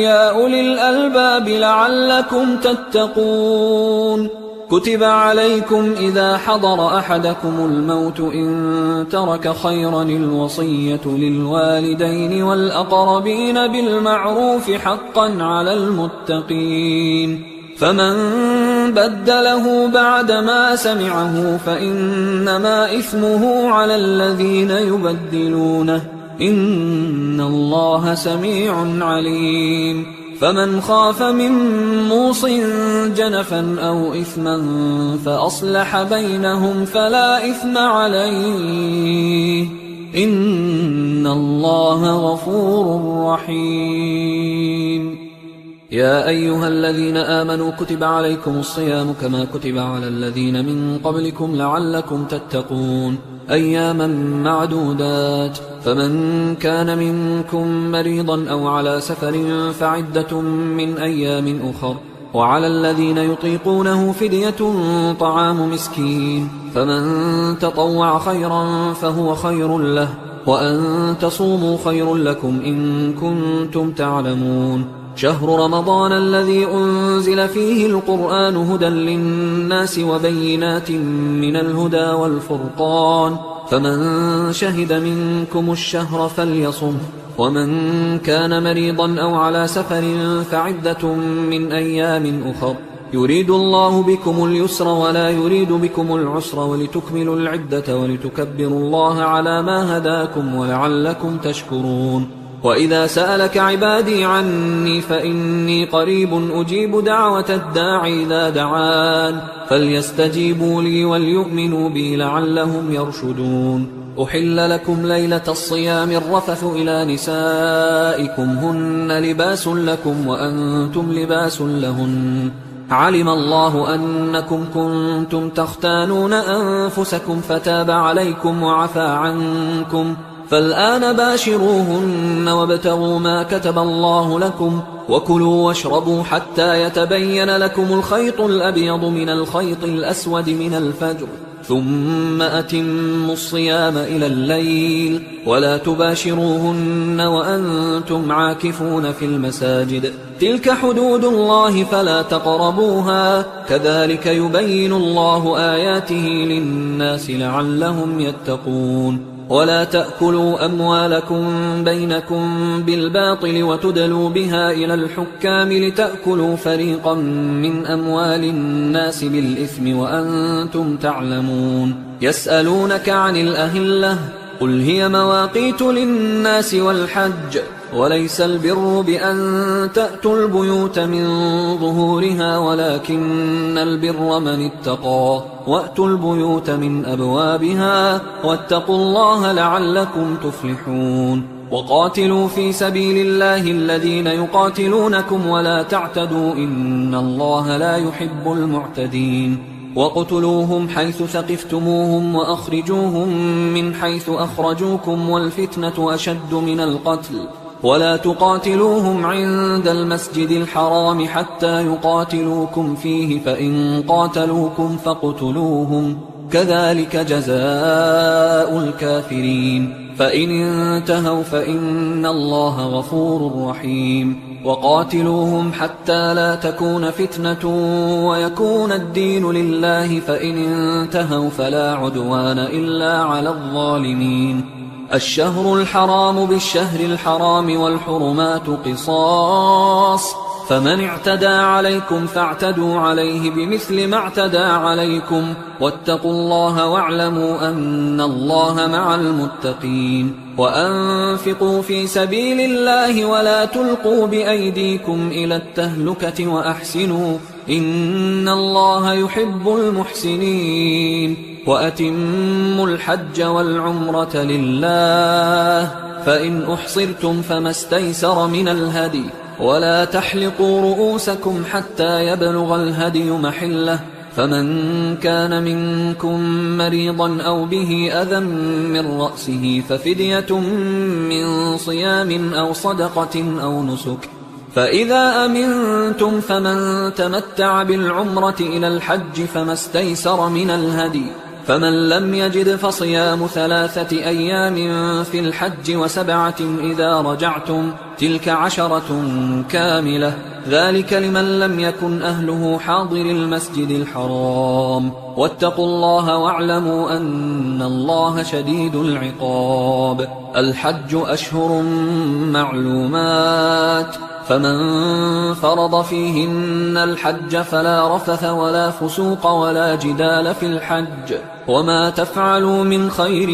يا أولي الألباب لعلكم تتقون. كتب عليكم إذا حضر أحدكم الموت إن ترك خيرا الوصية للوالدين والأقربين بالمعروف حقا على المتقين فمن بدله بعدما سمعه فإنما إثمه على الذين يبدلونه إن الله سميع عليم. فمن خاف من موص جنفا أو إثما فأصلح بينهم فلا إثم عليه إن الله غفور رحيم. يا أيها الذين آمنوا كتب عليكم الصيام كما كتب على الذين من قبلكم لعلكم تتقون أياما معدودات فمن كان منكم مريضا أو على سفر فعدة من أيام أخر وعلى الذين يطيقونه فدية طعام مسكين فمن تطوع خيرا فهو خير له وأن تصوموا خير لكم إن كنتم تعلمون شهر رمضان الذي أنزل فيه القرآن هدى للناس وبينات من الهدى والفرقان فمن شهد منكم الشهر فليصمه ومن كان مريضا أو على سفر فعدة من أيام أخر يريد الله بكم اليسر ولا يريد بكم العسر ولتكملوا العدة ولتكبروا الله على ما هداكم ولعلكم تشكرون وإذا سألك عبادي عني فإني قريب أجيب دعوة الداعي إذا دعان فليستجيبوا لي وليؤمنوا بي لعلهم يرشدون أحل لكم ليلة الصيام الرفث إلى نسائكم هن لباس لكم وأنتم لباس لهن علم الله أنكم كنتم تختانون أنفسكم فتاب عليكم وعفى عنكم فالآن باشروهن وابتغوا ما كتب الله لكم وكلوا واشربوا حتى يتبين لكم الخيط الأبيض من الخيط الأسود من الفجر ثم أتموا الصيام إلى الليل ولا تباشروهن وأنتم عاكفون في المساجد تلك حدود الله فلا تقربوها كذلك يبين الله آياته للناس لعلهم يتقون ولا تأكلوا أموالكم بينكم بالباطل وتدلوا بها إلى الحكام لتأكلوا فريقا من أموال الناس بالإثم وأنتم تعلمون يسألونك عن الأهلة قل هي مواقيت للناس والحج وليس البر بأن تأتوا البيوت من ظهورها ولكن البر من اتقى وأتوا البيوت من أبوابها واتقوا الله لعلكم تفلحون وقاتلوا في سبيل الله الذين يقاتلونكم ولا تعتدوا إن الله لا يحب المعتدين وقتلوهم حيث ثقفتموهم وأخرجوهم من حيث أخرجوكم والفتنة أشد من القتل ولا تقاتلوهم عند المسجد الحرام حتى يقاتلوكم فيه فإن قاتلوكم فاقتلوهم كذلك جزاء الكافرين فإن انتهوا فإن الله غفور رحيم وقاتلوهم حتى لا تكون فتنة ويكون الدين لله فإن انتهوا فلا عدوان إلا على الظالمين الشهر الحرام بالشهر الحرام والحرمات قصاص فمن اعتدى عليكم فاعتدوا عليه بمثل ما اعتدى عليكم واتقوا الله واعلموا أن الله مع المتقين وأنفقوا في سبيل الله ولا تلقوا بأيديكم إلى التهلكة وأحسنوا إن الله يحب المحسنين وأتموا الحج والعمرة لله فإن أحصرتم فما استيسر من الهدي ولا تحلقوا رؤوسكم حتى يبلغ الهدي محله فمن كان منكم مريضا أو به أذى من رأسه ففدية من صيام أو صدقة أو نسك فإذا أمنتم فمن تمتع بالعمرة إلى الحج فما استيسر من الهدي فمن لم يجد فصيام 3 أيام في الحج و7 إذا رجعتم تلك 10 كاملة ذلك لمن لم يكن أهله حاضر المسجد الحرام واتقوا الله واعلموا أن الله شديد العقاب الحج أشهر معلومات فمن فرض فيهن الحج فلا رفث ولا فسوق ولا جدال في الحج وما تفعلوا من خير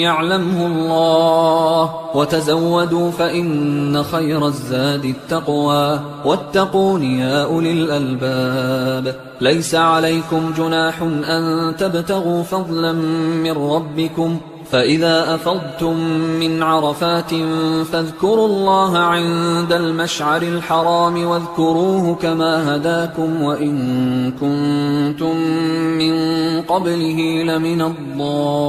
يعلمه الله وتزودوا فإن خير الزاد التقوى واتقون يا أولي الألباب ليس عليكم جناح أن تبتغوا فضلا من ربكم فإذا أفضتم من عرفات فاذكروا الله عند المشعر الحرام واذكروه كما هداكم وإن كنتم من قبله لمن الضالين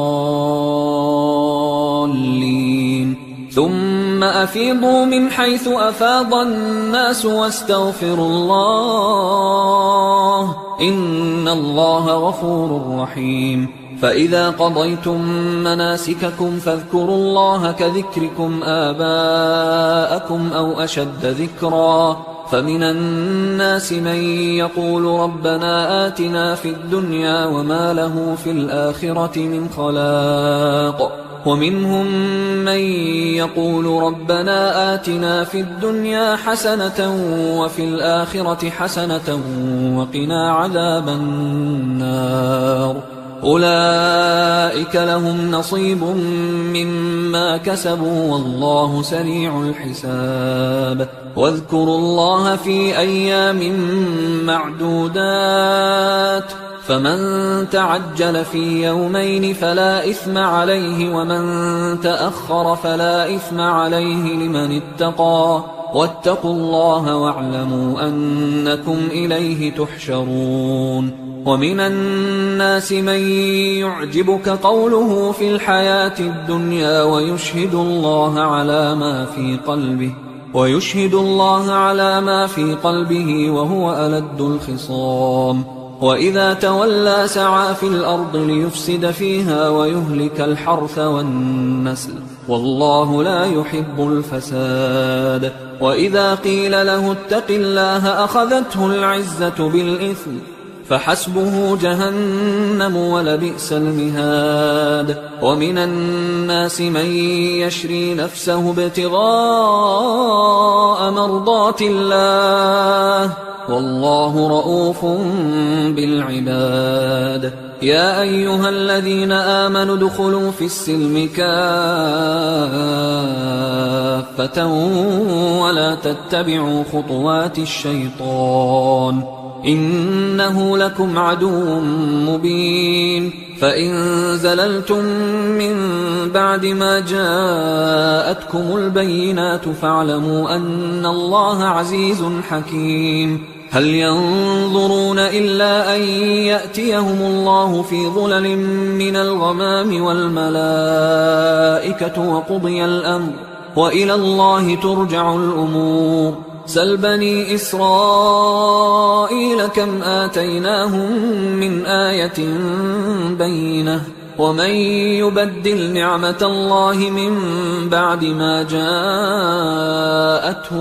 ثم أفيضوا من حيث أفاض الناس واستغفروا الله إن الله غفور رحيم فإذا قضيتم مناسككم فاذكروا الله كذكركم آباءكم أو أشد ذكرا فمن الناس من يقول ربنا آتنا في الدنيا وما له في الآخرة من خلاق ومنهم من يقول ربنا آتنا في الدنيا حسنة وفي الآخرة حسنة وقنا عذاب النار أولئك لهم نصيب مما كسبوا والله سريع الحساب واذكروا الله في أيام معدودات فمن تعجل في يومين فلا إثم عليه ومن تأخر فلا إثم عليه لمن اتقى واتقوا الله واعلموا أنكم إليه تحشرون ومن الناس من يعجبك قوله في الحياة الدنيا ويشهد الله على ما في قلبه وهو ألد الخصام وإذا تولى سعى في الأرض ليفسد فيها ويهلك الحرث والنسل والله لا يحب الفساد وإذا قيل له اتق الله أخذته العزة بالإثم فحسبه جهنم ولبئس المهاد ومن الناس من يشري نفسه ابتغاء مرضات الله والله رؤوف بالعباد يا أيها الذين آمنوا ادخلوا في السلم كافة ولا تتبعوا خطوات الشيطان إنه لكم عدو مبين فإن زللتم من بعد ما جاءتكم البينات فاعلموا أن الله عزيز حكيم هل ينظرون إلا أن يأتيهم الله في ظلل من الغمام والملائكة وقضي الأمر وإلى الله ترجع الأمور سل بني إسرائيل كم آتيناهم من آية بينة ومن يبدل نعمة الله من بعد ما جاءته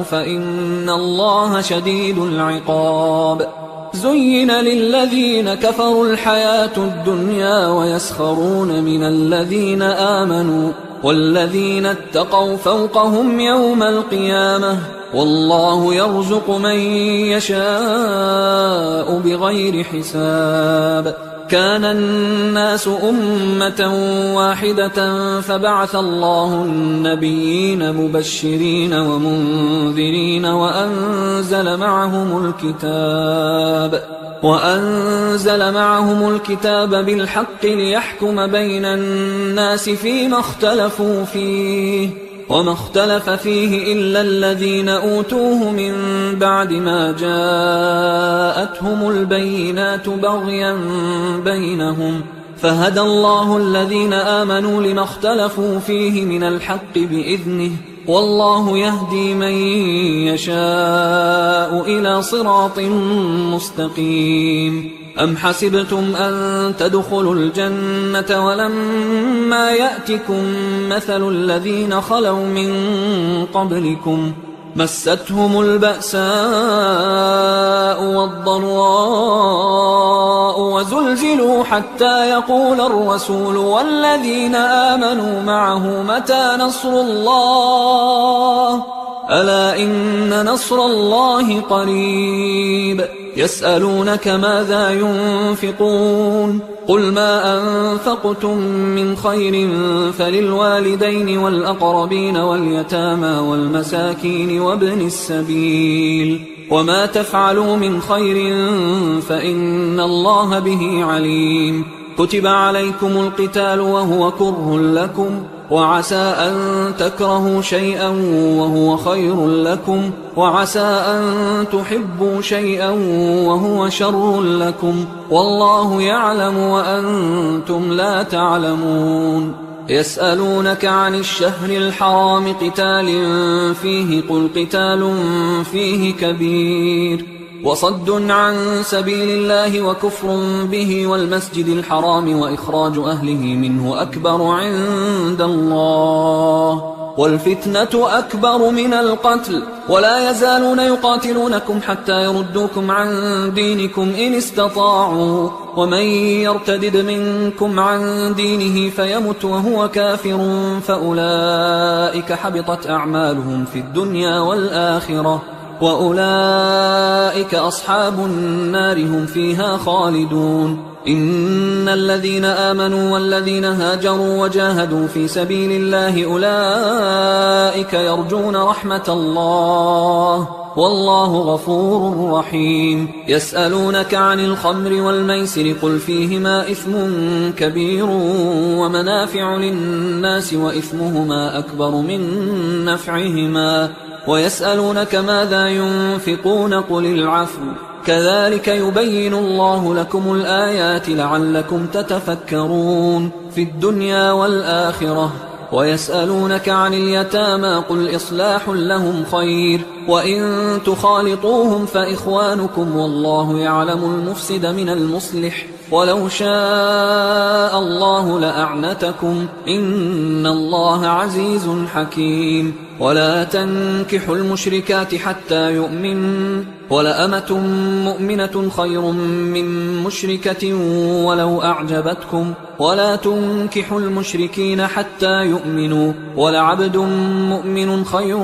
فإن الله شديد العقاب زين للذين كفروا الحياة الدنيا ويسخرون من الذين آمنوا والذين اتقوا فوقهم يوم القيامة والله يرزق من يشاء بغير حساب كان الناس أمة واحدة فبعث الله النبيين مبشرين ومنذرين وأنزل معهم الكتاب بالحق ليحكم بين الناس فيما اختلفوا فيه وما اختلف فيه إلا الذين أوتوه من بعد ما جاءتهم البينات بغيا بينهم فهدى الله الذين آمنوا لما اختلفوا فيه من الحق بإذنه والله يهدي من يشاء إلى صراط مستقيم أم حسبتم أن تدخلوا الجنة ولما يأتكم مثل الذين خلوا من قبلكم مستهم البأساء والضراء وزلزلوا حتى يقول الرسول والذين آمنوا معه متى نصر الله ألا إن نصر الله قريب يسألونك ماذا ينفقون قل ما أنفقتم من خير فللوالدين والأقربين واليتامى والمساكين وابن السبيل وما تفعلوا من خير فإن الله به عليم كتب عليكم القتال وهو كره لكم، وعسى أن تكرهوا شيئا وهو خير لكم، وعسى أن تحبوا شيئا وهو شر لكم، والله يعلم وأنتم لا تعلمون. يسألونك عن الشهر الحرام قتال فيه، قل قتال فيه كبير، وصد عن سبيل الله وكفر به والمسجد الحرام وإخراج أهله منه أكبر عند الله، والفتنة أكبر من القتل، ولا يزالون يقاتلونكم حتى يردوكم عن دينكم إن استطاعوا، ومن يرتدد منكم عن دينه فيمت وهو كافر فأولئك حبطت أعمالهم في الدنيا والآخرة، وأولئك أصحاب النار هم فيها خالدون. إن الذين آمنوا والذين هاجروا وجاهدوا في سبيل الله أولئك يرجون رحمة الله، والله غفور رحيم. يسألونك عن الخمر والميسر قل فيهما إثم كبير ومنافع للناس وإثمهما أكبر من نفعهما، ويسألونك ماذا ينفقون قل العفو، كذلك يبين الله لكم الآيات لعلكم تتفكرون في الدنيا والآخرة. ويسألونك عن اليتامى قل إصلاح لهم خير، وإن تخالطوهم فإخوانكم والله يعلم المفسد من المصلح، ولو شاء الله لأعنتكم إن الله عزيز حكيم. ولا تنكحوا المشركات حتى يؤمنوا، ولأمة مؤمنة خير من مشركة ولو أعجبتكم، ولا تنكحوا المشركين حتى يؤمنوا، ولعبد مؤمن خير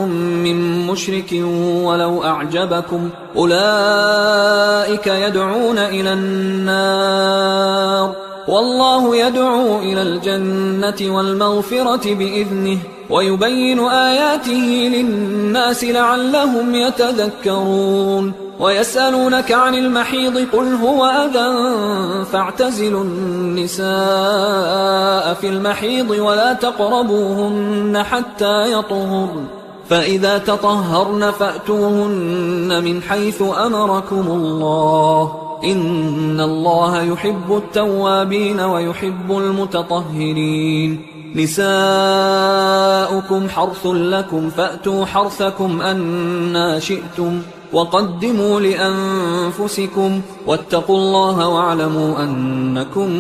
من مشرك ولو أعجبكم، أولئك يدعون إلى النار والله يدعو إلى الجنة والمغفرة بإذنه، ويبين آياته للناس لعلهم يتذكرون. ويسألونك عن المحيض قل هو أذى فاعتزلوا النساء في المحيض ولا تقربوهن حتى يطهرن، فإذا تطهرن فأتوهن من حيث أمركم الله، إن الله يحب التوابين ويحب المتطهرين. نساؤكم حرث لكم فأتوا حرثكم أنى شئتم، وقدموا لأنفسكم واتقوا الله واعلموا أنكم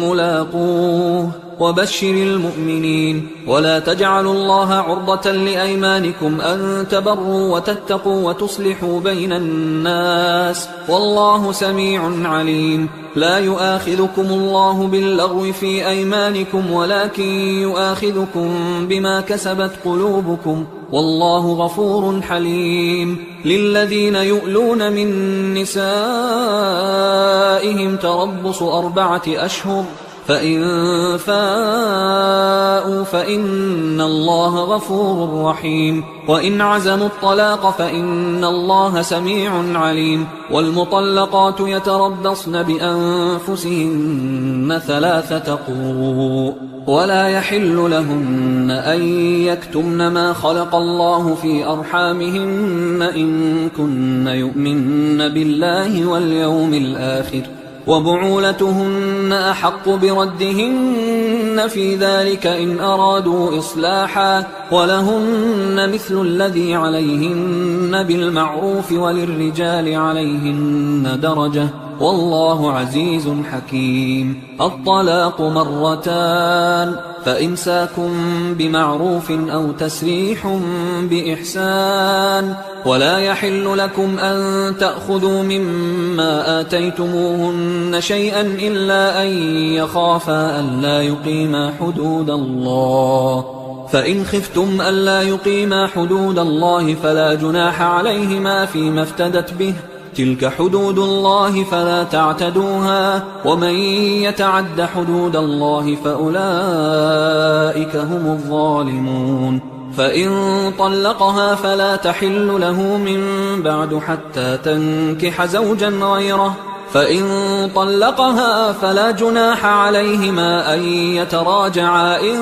ملاقوه، وبشر المؤمنين. ولا تجعلوا الله عرضة لأيمانكم أن تبروا وتتقوا وتصلحوا بين الناس، والله سميع عليم. لا يؤاخذكم الله باللغو في أيمانكم ولكن يؤاخذكم بما كسبت قلوبكم، والله غفور حليم. للذين يؤلون من نسائهم تربص 4 أشهر، فإن فاءوا فإن الله غفور رحيم، وإن عزموا الطلاق فإن الله سميع عليم. والمطلقات يتربصن بأنفسهن 3 قروء، ولا يحل لهن أن يكتمن ما خلق الله في أرحامهن إن كن يؤمن بالله واليوم الآخر، وبعولتهن أحق بردهن في ذلك إن أرادوا إصلاحا، ولهن مثل الذي عليهن بالمعروف وللرجال عليهن درجة، والله عزيز حكيم. الطلاق 2، فإمساك بمعروف أو تسريح بإحسان، ولا يحل لكم أن تأخذوا مما آتيتموهن شيئا إلا أن يخافا ألا يقيما حدود الله، فإن خفتم ألا يقيما حدود الله فلا جناح عليهما فيما افتدت به، تلك حدود الله فلا تعتدوها، ومن يتعد حدود الله فأولئك هم الظالمون. فإن طلقها فلا تحل له من بعد حتى تنكح زوجا غيره، فإن طلقها فلا جناح عليهما أن يتراجعا إن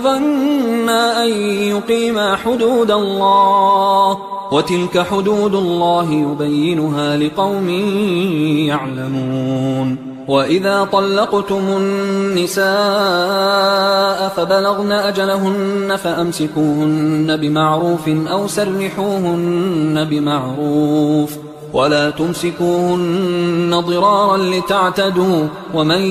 ظنا أن يقيما حدود الله، وتلك حدود الله يبينها لقوم يعلمون. وإذا طلقتم النساء فبلغن أجلهن فأمسكوهن بمعروف أو سرحوهن بمعروف، ولا تمسكوهن ضرارا لتعتدوا، ومن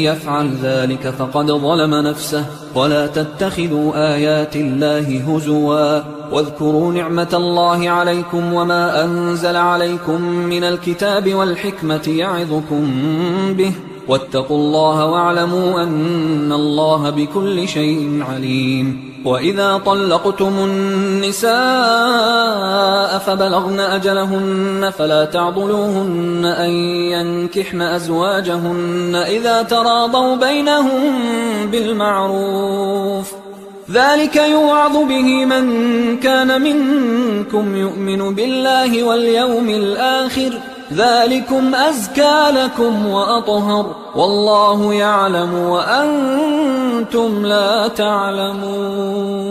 يفعل ذلك فقد ظلم نفسه. ولا تتخذوا آيات الله هزوا، واذكروا نعمة الله عليكم وما أنزل عليكم من الكتاب والحكمة يعظكم به، واتقوا الله واعلموا أن الله بكل شيء عليم. وإذا طلقتم النساء فبلغن أجلهن فلا تعضلوهن أن ينكحن أزواجهن إذا تراضوا بينهم بالمعروف، ذلك يوعظ به من كان منكم يؤمن بالله واليوم الآخر، ذلكم أزكى لكم وأطهر، والله يعلم وأنتم لا تعلمون.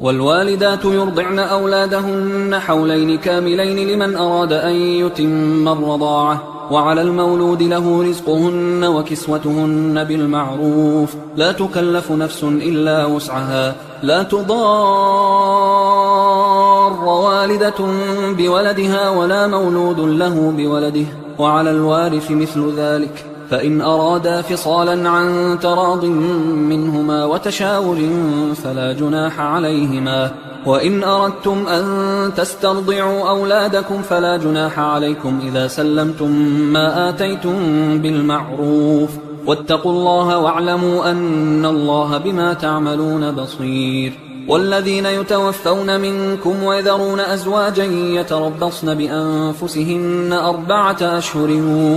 والوالدات يرضعن أولادهن حولين كاملين لمن أراد أن يتم الرضاعة، وعلى المولود له رزقهن وكسوتهن بالمعروف، لا تكلف نفس إلا وسعها، لا تضار والدة بولدها ولا مولود له بولده، وعلى الوارث مثل ذلك، فإن أرادا فصالا عن تراض منهما وتشاور فلا جناح عليهما. وإن أردتم أن تسترضعوا أولادكم فلا جناح عليكم إذا سلمتم ما آتيتم بالمعروف، واتقوا الله واعلموا أن الله بما تعملون بصير. والذين يتوفون منكم ويذرون أزواجا يتربصن بأنفسهن 4 أشهر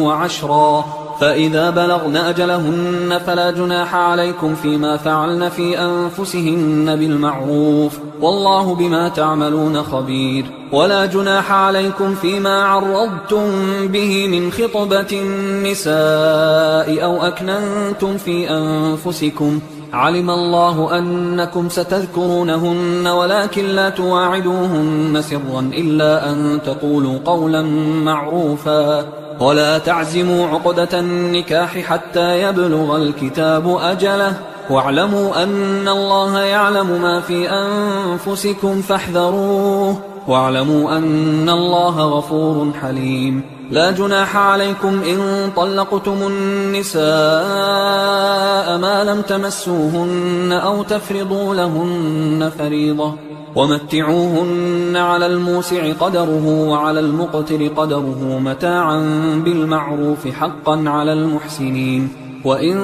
و10، فإذا بلغن أجلهن فلا جناح عليكم فيما فعلن في أنفسهن بالمعروف، والله بما تعملون خبير. ولا جناح عليكم فيما عرضتم به من خطبة النساء أو أكننتم في أنفسكم، علم الله أنكم ستذكرونهن ولكن لا تواعدوهن سرا إلا أن تقولوا قولا معروفا، ولا تعزموا عقدة النكاح حتى يبلغ الكتاب أجله، واعلموا أن الله يعلم ما في أنفسكم فاحذروه، واعلموا أن الله غفور حليم. لا جناح عليكم إن طلقتم النساء ما لم تمسوهن أو تفرضوا لهن فريضة، ومتعوهن على الموسع قدره وعلى المقتر قدره متاعا بالمعروف حقا على المحسنين. وإن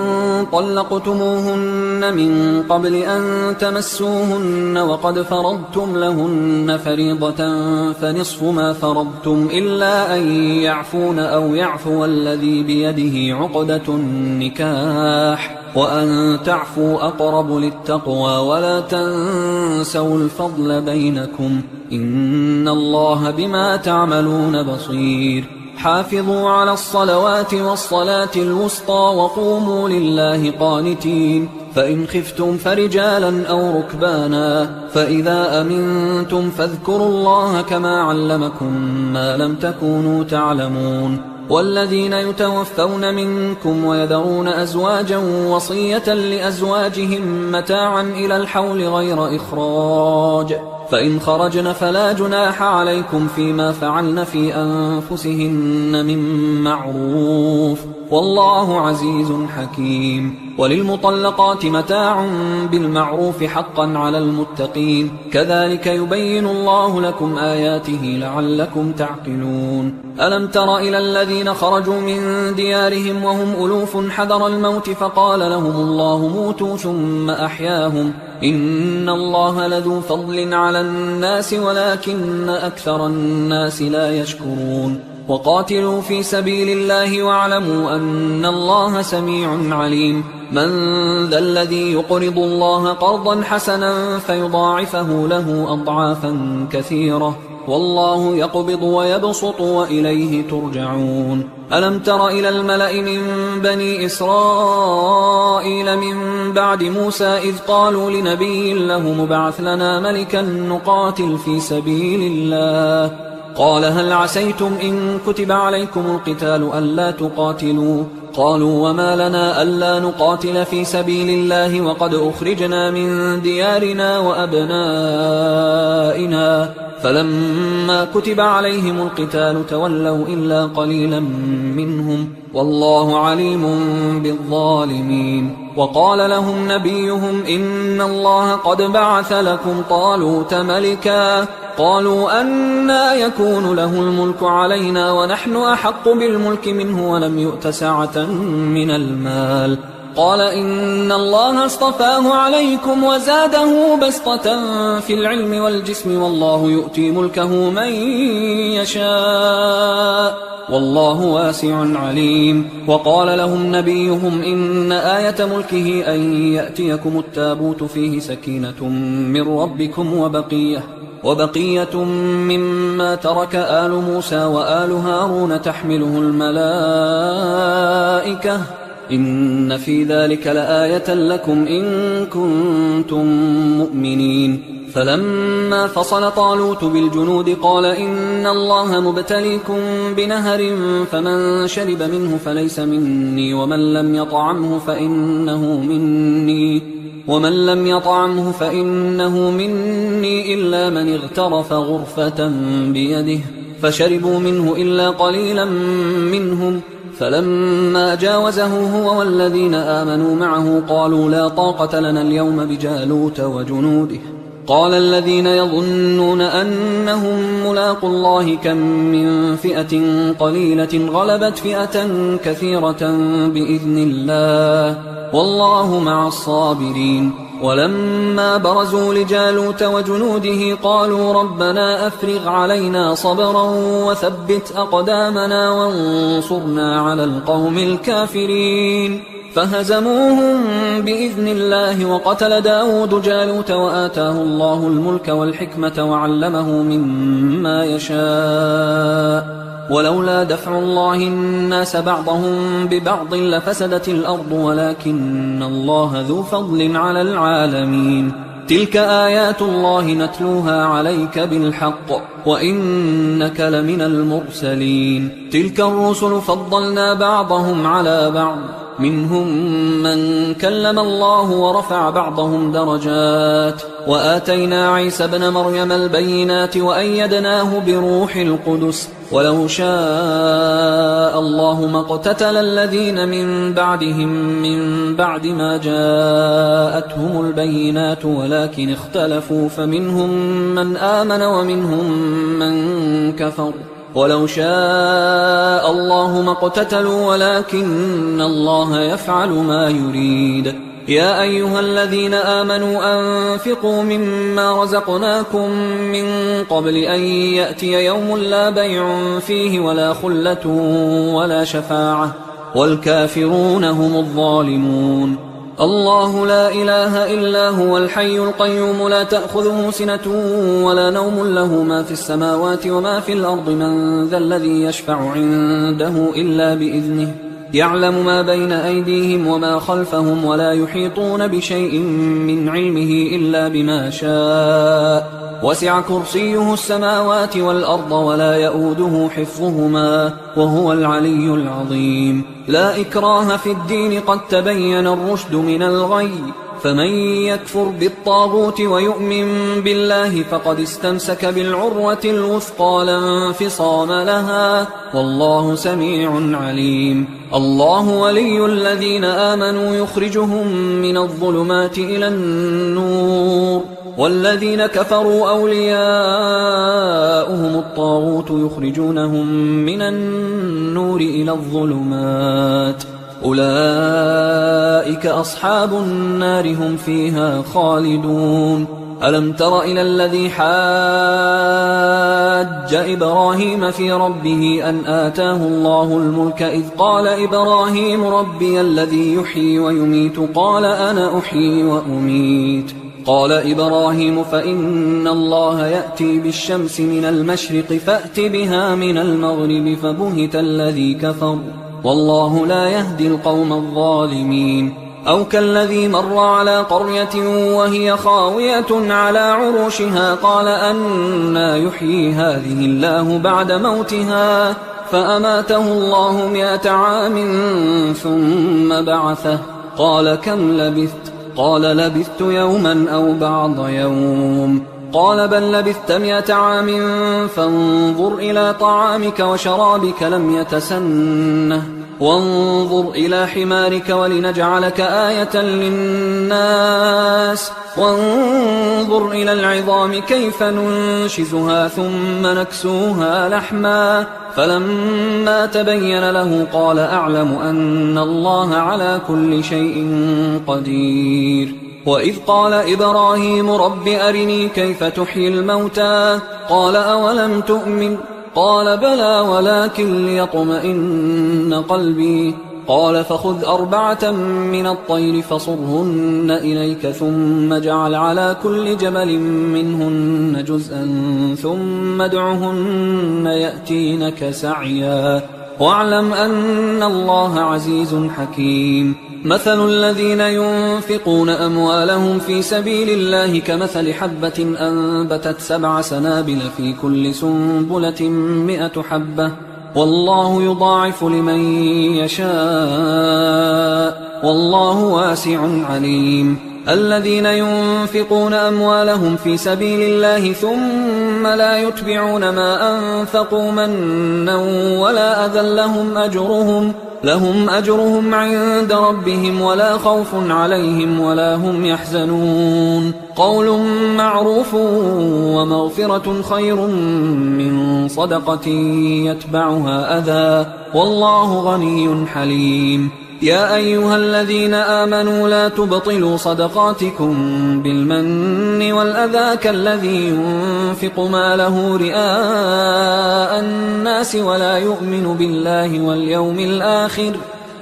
طلقتموهن من قبل أن تمسوهن وقد فرضتم لهن فريضة فنصف ما فرضتم إلا أن يعفون أو يعفو الذي بيده عقدة النكاح، وأن تعفوا أقرب للتقوى، ولا تنسوا الفضل بينكم، إن الله بما تعملون بصير. حافظوا على الصلوات والصلاة الوسطى وقوموا لله قانتين، فإن خفتم فرجالا أو ركبانا، فإذا أمنتم فاذكروا الله كما علمكم ما لم تكونوا تعلمون. والذين يتوفون منكم ويذرون أزواجا وصية لأزواجهم متاعا إلى الحول غير إخراج، فإن خرجن فلا جناح عليكم فيما فعلن في أنفسهن من معروف، والله عزيز حكيم. وللمطلقات متاع بالمعروف حقا على المتقين، كذلك يبين الله لكم آياته لعلكم تعقلون. ألم تر إلى الذين خرجوا من ديارهم وهم ألوف حذر الموت فقال لهم الله موتوا ثم أحياهم، إن الله لذو فضل على الناس ولكن أكثر الناس لا يشكرون. وقاتلوا في سبيل الله واعلموا أن الله سميع عليم. من ذا الذي يقرض الله قرضا حسنا فيضاعفه له أضعافا كثيرة والله يقبض ويبسط وإليه ترجعون ألم تر إلى الملأ من بني إسرائيل من بعد موسى إذ قالوا لنبي له مبعث لنا ملكا نقاتل في سبيل الله قال هل عسيتم إن كتب عليكم القتال ألا تقاتلوا قالوا وما لنا ألا نقاتل في سبيل الله وقد أخرجنا من ديارنا وأبنائنا فلما كتب عليهم القتال تولوا إلا قليلا منهم والله عليم بالظالمين وقال لهم نبيهم إن الله قد بعث لكم طالوت ملكا قالوا أنى يكون له الملك علينا ونحن أحق بالملك منه ولم يؤت سعة من المال قال إن الله اصطفاه عليكم وزاده بسطة في العلم والجسم والله يؤتي ملكه من يشاء والله واسع عليم وقال لهم نبيهم إن آية ملكه أن يأتيكم التابوت فيه سكينة من ربكم وبقية مما ترك آل موسى وآل هارون تحمله الملائكة إن في ذلك لآية لكم إن كنتم مؤمنين فلما فصل طالوت بالجنود قال إن الله مبتليكم بنهر فمن شرب منه فليس مني ومن لم يطعمه فإنه مني إلا من اغترف غرفة بيده فشربوا منه إلا قليلا منهم فلما جاوزه هو والذين آمنوا معه قالوا لا طاقة لنا اليوم بجالوت وجنوده قال الذين يظنون أنهم ملاقوا الله كم من فئة قليلة غلبت فئة كثيرة بإذن الله والله مع الصابرين ولما برزوا لجالوت وجنوده قالوا ربنا أفرغ علينا صبرا وثبت أقدامنا وانصرنا على القوم الكافرين فهزموهم بإذن الله وقتل داود جالوت وآتاه الله الملك والحكمة وعلمه مما يشاء ولولا دفع الله الناس بعضهم ببعض لفسدت الأرض ولكن الله ذو فضل على العالمين تلك آيات الله نتلوها عليك بالحق وإنك لمن المرسلين تلك الرسل فضلنا بعضهم على بعض منهم من كلم الله ورفع بعضهم درجات وآتينا عيسى ابن مريم البينات وأيدناه بروح القدس ولو شاء الله ما اقتتل الذين من بعدهم من بعد ما جاءتهم البينات ولكن اختلفوا فمنهم من آمن ومنهم من كفر ولو شاء الله ما اقتتلوا ولكن الله يفعل ما يريد يا أيها الذين آمنوا أنفقوا مما رزقناكم من قبل أن يأتي يوم لا بيع فيه ولا خلة ولا شفاعة والكافرون هم الظالمون الله لا إله إلا هو الحي القيوم لا تأخذه سنة ولا نوم له ما في السماوات وما في الأرض من ذا الذي يشفع عنده إلا بإذنه يعلم ما بين أيديهم وما خلفهم ولا يحيطون بشيء من علمه إلا بما شاء وسع كرسيه السماوات والأرض ولا يؤوده حفظهما وهو العلي العظيم لا إكراه في الدين قد تبين الرشد من الغي فمن يكفر بالطاغوت ويؤمن بالله فقد استمسك بالعروة الوثقى لا انفصام لها والله سميع عليم الله ولي الذين آمنوا يخرجهم من الظلمات إلى النور والذين كفروا أولياؤهم الطاغوت يخرجونهم من النور إلى الظلمات أولئك أصحاب النار هم فيها خالدون ألم تر إلى الذي حاج إبراهيم في ربه أن آتاه الله الملك إذ قال إبراهيم ربي الذي يحيي ويميت قال أنا أحيي وأميت قال إبراهيم فإن الله يأتي بالشمس من المشرق فأت بها من المغرب فبهت الذي كفر والله لا يهدي القوم الظالمين أو كالذي مر على قرية وهي خاوية على عروشها قال أنى يحيي هذه الله بعد موتها فأماته الله 100 عام ثم بعثه قال كم لبثت قال لبثت يوما أو بعض يوم قال بل لبثت 100 عام فانظر إلى طعامك وشرابك لم يتسنه وانظر إلى حمارك ولنجعلك آية للناس وانظر إلى العظام كيف ننشزها ثم نكسوها لحما فلما تبين له قال أعلم أن الله على كل شيء قدير وإذ قال إبراهيم رب أرني كيف تحيي الموتى قال أولم تؤمن قال بلى ولكن ليطمئن قلبي قال فخذ 4 من الطير فصرهن إليك ثم اجعل على كل جبل منهن جزءا ثم ادعهن يأتينك سعيا واعلم أن الله عزيز حكيم مثل الذين ينفقون أموالهم في سبيل الله كمثل حبة أنبتت 7 سنابل في كل سنبلة 100 حبة والله يضاعف لمن يشاء والله واسع عليم الذين ينفقون أموالهم في سبيل الله ثم لا يتبعون ما أنفقوا منا ولا أذى لهم أجرهم عند ربهم ولا خوف عليهم ولا هم يحزنون قول معروف ومغفرة خير من صدقة يتبعها أذى والله غني حليم يا أيها الذين آمنوا لا تبطلوا صدقاتكم بالمن والأذى كالذي ينفق ماله رئاء الناس ولا يؤمن بالله واليوم الآخر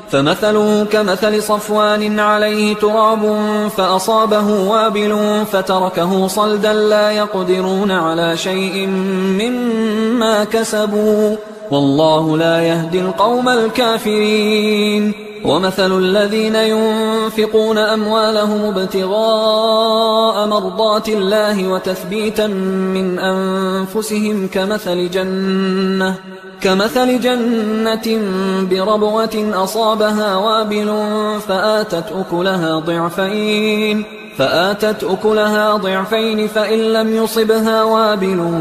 فمثله كمثل صفوان عليه تراب فأصابه وابل فتركه صلدا لا يقدرون على شيء مما كسبوا والله لا يهدي القوم الكافرين ومثل الذين ينفقون أموالهم ابتغاء مرضات الله وتثبيتا من أنفسهم كمثل جنة بربوة أصابها وابل فآتت أكلها ضعفين فإن لم يصبها وابل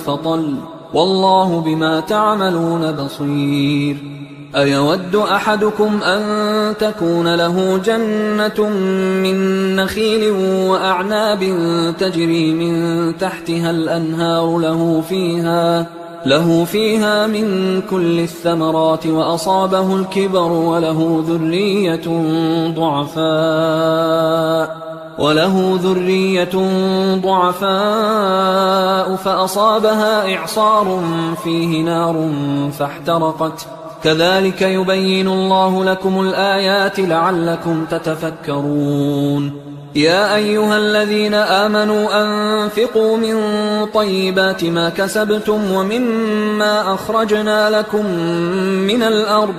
فطل والله بما تعملون بصير أيود أحدكم أن تكون له جنة من نخيل وأعناب تجري من تحتها الأنهار له فيها من كل الثمرات وأصابه الكبر وله ذرية ضعفاء فأصابها إعصار فيه نار فاحترقت كذلك يبين الله لكم الآيات لعلكم تتفكرون يا أيها الذين آمنوا أنفقوا من طيبات ما كسبتم ومما أخرجنا لكم من الأرض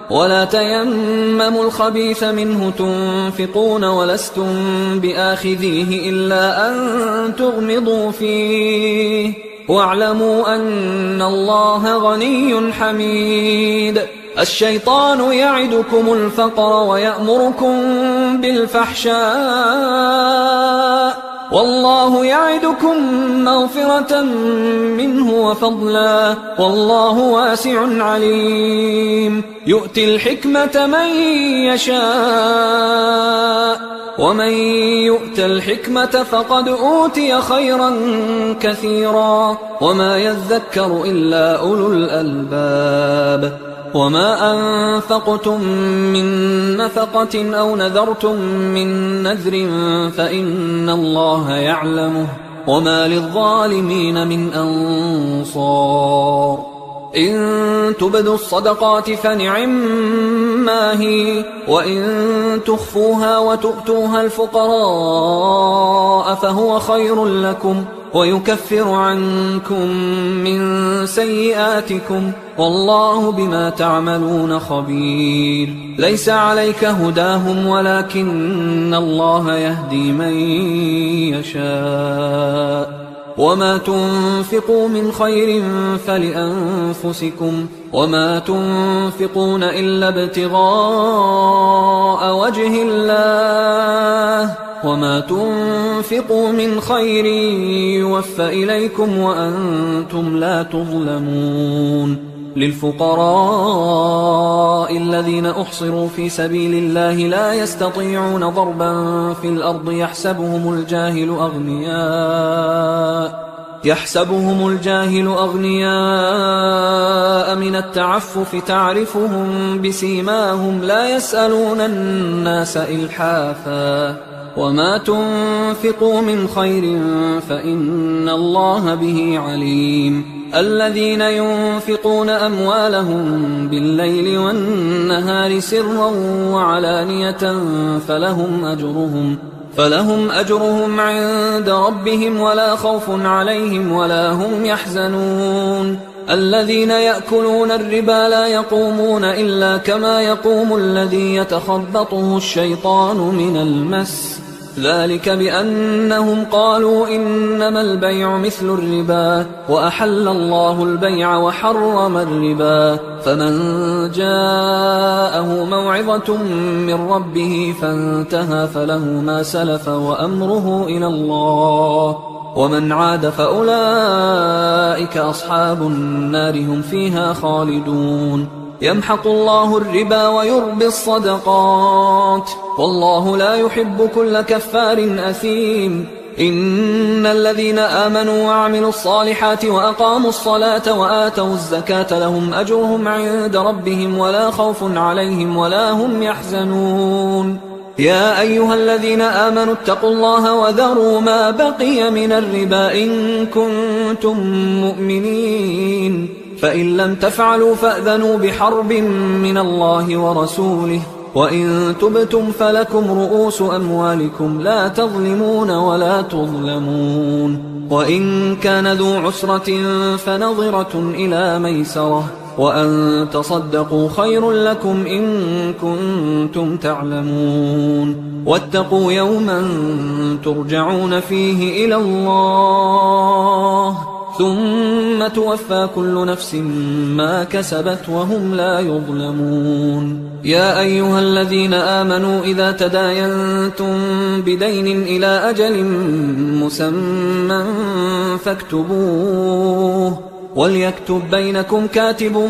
ولا تيمموا الخبيث منه تنفقون ولستم بآخذيه إلا أن تغمضوا فيه واعلموا أن الله غني حميد الشيطان يعدكم الفقر ويأمركم بالفحشاء والله يعدكم مغفرة منه وفضلا والله واسع عليم يؤتي الحكمة من يشاء ومن يؤت الحكمة فقد أوتي خيرا كثيرا وما يذكر إلا أولو الألباب وما أنفقتم من نفقة أو نذرتم من نذر فإن الله يعلمه وما للظالمين من أنصار إن تبدوا الصدقات فنعما هي وإن تخفوها وتؤتوها الفقراء فهو خير لكم ويكفر عنكم من سيئاتكم والله بما تعملون خبير ليس عليك هداهم ولكن الله يهدي من يشاء وما تنفقوا من خير فلأنفسكم وما تنفقون إلا ابتغاء وجه الله وما تنفقوا من خير يوفى إليكم وأنتم لا تظلمون للفقراء الذين أحصروا في سبيل الله لا يستطيعون ضربا في الأرض يحسبهم الجاهل أغنياء من التعفف تعرفهم بسيماهم لا يسألون الناس إلحافا وما تنفقوا من خير فإن الله به عليم الذين ينفقون أموالهم بالليل والنهار سرا وعلانية فلهم أجرهم عند ربهم ولا خوف عليهم ولا هم يحزنون الذين يأكلون الربا لا يقومون إلا كما يقوم الذي يتخبطه الشيطان من المس ذلك بأنهم قالوا إنما البيع مثل الربا وأحل الله البيع وحرم الربا فمن جاءه موعظة من ربه فانتهى فله ما سلف وأمره إلى الله ومن عاد فأولئك أصحاب النار هم فيها خالدون يمحق الله الربا ويربي الصدقات والله لا يحب كل كفار أثيم إن الذين آمنوا وعملوا الصالحات وأقاموا الصلاة وآتوا الزكاة لهم أجرهم عند ربهم ولا خوف عليهم ولا هم يحزنون يا أيها الذين آمنوا اتقوا الله وذروا ما بقي من الربا إن كنتم مؤمنين فإن لم تفعلوا فأذنوا بحرب من الله ورسوله وإن تبتم فلكم رؤوس أموالكم لا تظلمون ولا تظلمون وإن كان ذو عسرة فنظرة إلى ميسرة وأن تصدقوا خير لكم إن كنتم تعلمون واتقوا يوما ترجعون فيه إلى الله ثم توفى كل نفس ما كسبت وهم لا يظلمون يا أيها الذين آمنوا إذا تداينتم بدين إلى أجل مسمى فاكتبوه وليكتب بينكم كاتب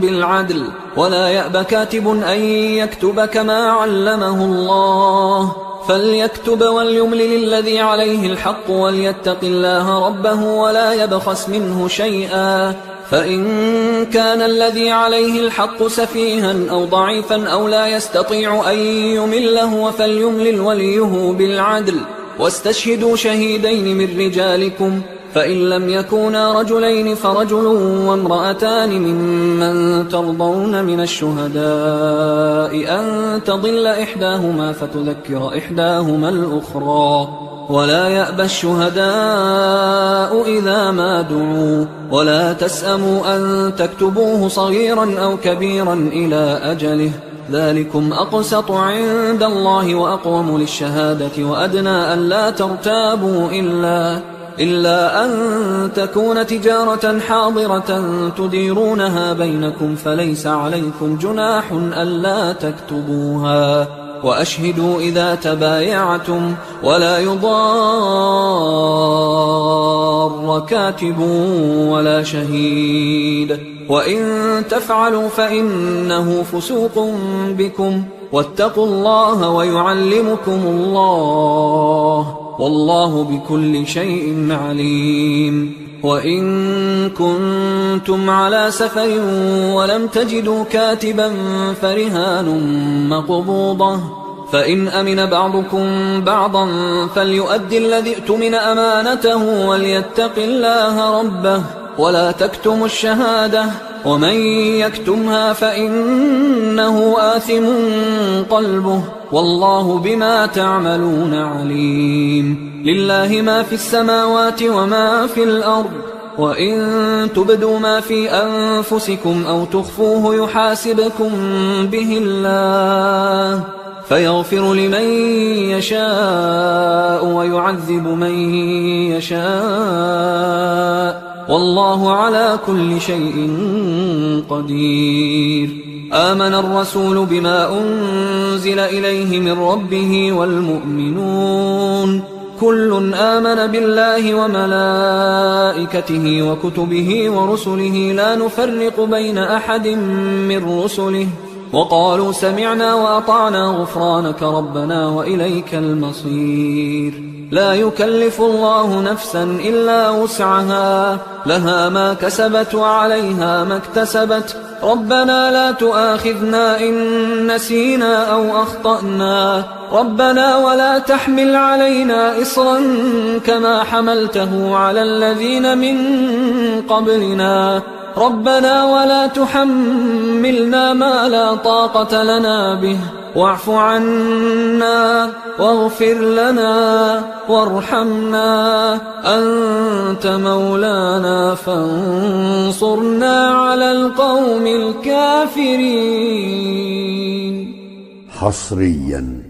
بالعدل ولا يأب كاتب أن يكتب كما علمه الله فليكتب وليملل الذي عليه الحق وليتق الله ربه ولا يبخس منه شيئا فإن كان الذي عليه الحق سفيها أو ضعيفا أو لا يستطيع أن يمله فليملل وليه بالعدل واستشهدوا شهيدين من رجالكم فإن لم يكونا رجلين فرجل وامرأتان ممن ترضون من الشهداء أن تضل إحداهما فتذكر إحداهما الأخرى ولا يأبى الشهداء إذا ما دعوا ولا تسأموا أن تكتبوه صغيرا أو كبيرا إلى أجله ذلكم أقسط عند الله وأقوم للشهادة وأدنى أن لا ترتابوا إلا أن تكون تجارة حاضرة تديرونها بينكم فليس عليكم جناح ألا تكتبوها وأشهدوا إذا تبايعتم ولا يضار كاتب ولا شهيد وإن تفعلوا فإنه فسوق بكم واتقوا الله ويعلمكم الله والله بكل شيء عليم وإن كنتم على سفر ولم تجدوا كاتبا فرهان مقبوضة، فإن أمن بعضكم بعضا فليؤدي الذي اؤتمن أمانته وليتق الله ربه ولا تكتموا الشهادة، ومن يكتمها فإنه آثم قلبه والله بما تعملون عليم. لله ما في السماوات وما في الأرض، وإن تبدوا ما في أنفسكم أو تخفوه يحاسبكم به الله فيغفر لمن يشاء ويعذب من يشاء والله على كل شيء قدير. آمن الرسول بما أنزل إليه من ربه والمؤمنون كل آمن بالله وملائكته وكتبه ورسله لا نفرق بين أحد من رسله وقالوا سمعنا وأطعنا غفرانك ربنا وإليك المصير. لا يكلف الله نفسا إلا وسعها، لها ما كسبت وعليها ما اكتسبت، ربنا لا تؤاخذنا إن نسينا أو أخطأنا، ربنا ولا تحمل علينا إصرا كما حملته على الذين من قبلنا، ربنا ولا تحملنا ما لا طاقة لنا به، واعف عنا واغفر لنا وارحمنا، أنت مولانا فانصرنا على القوم الكافرين. حصريا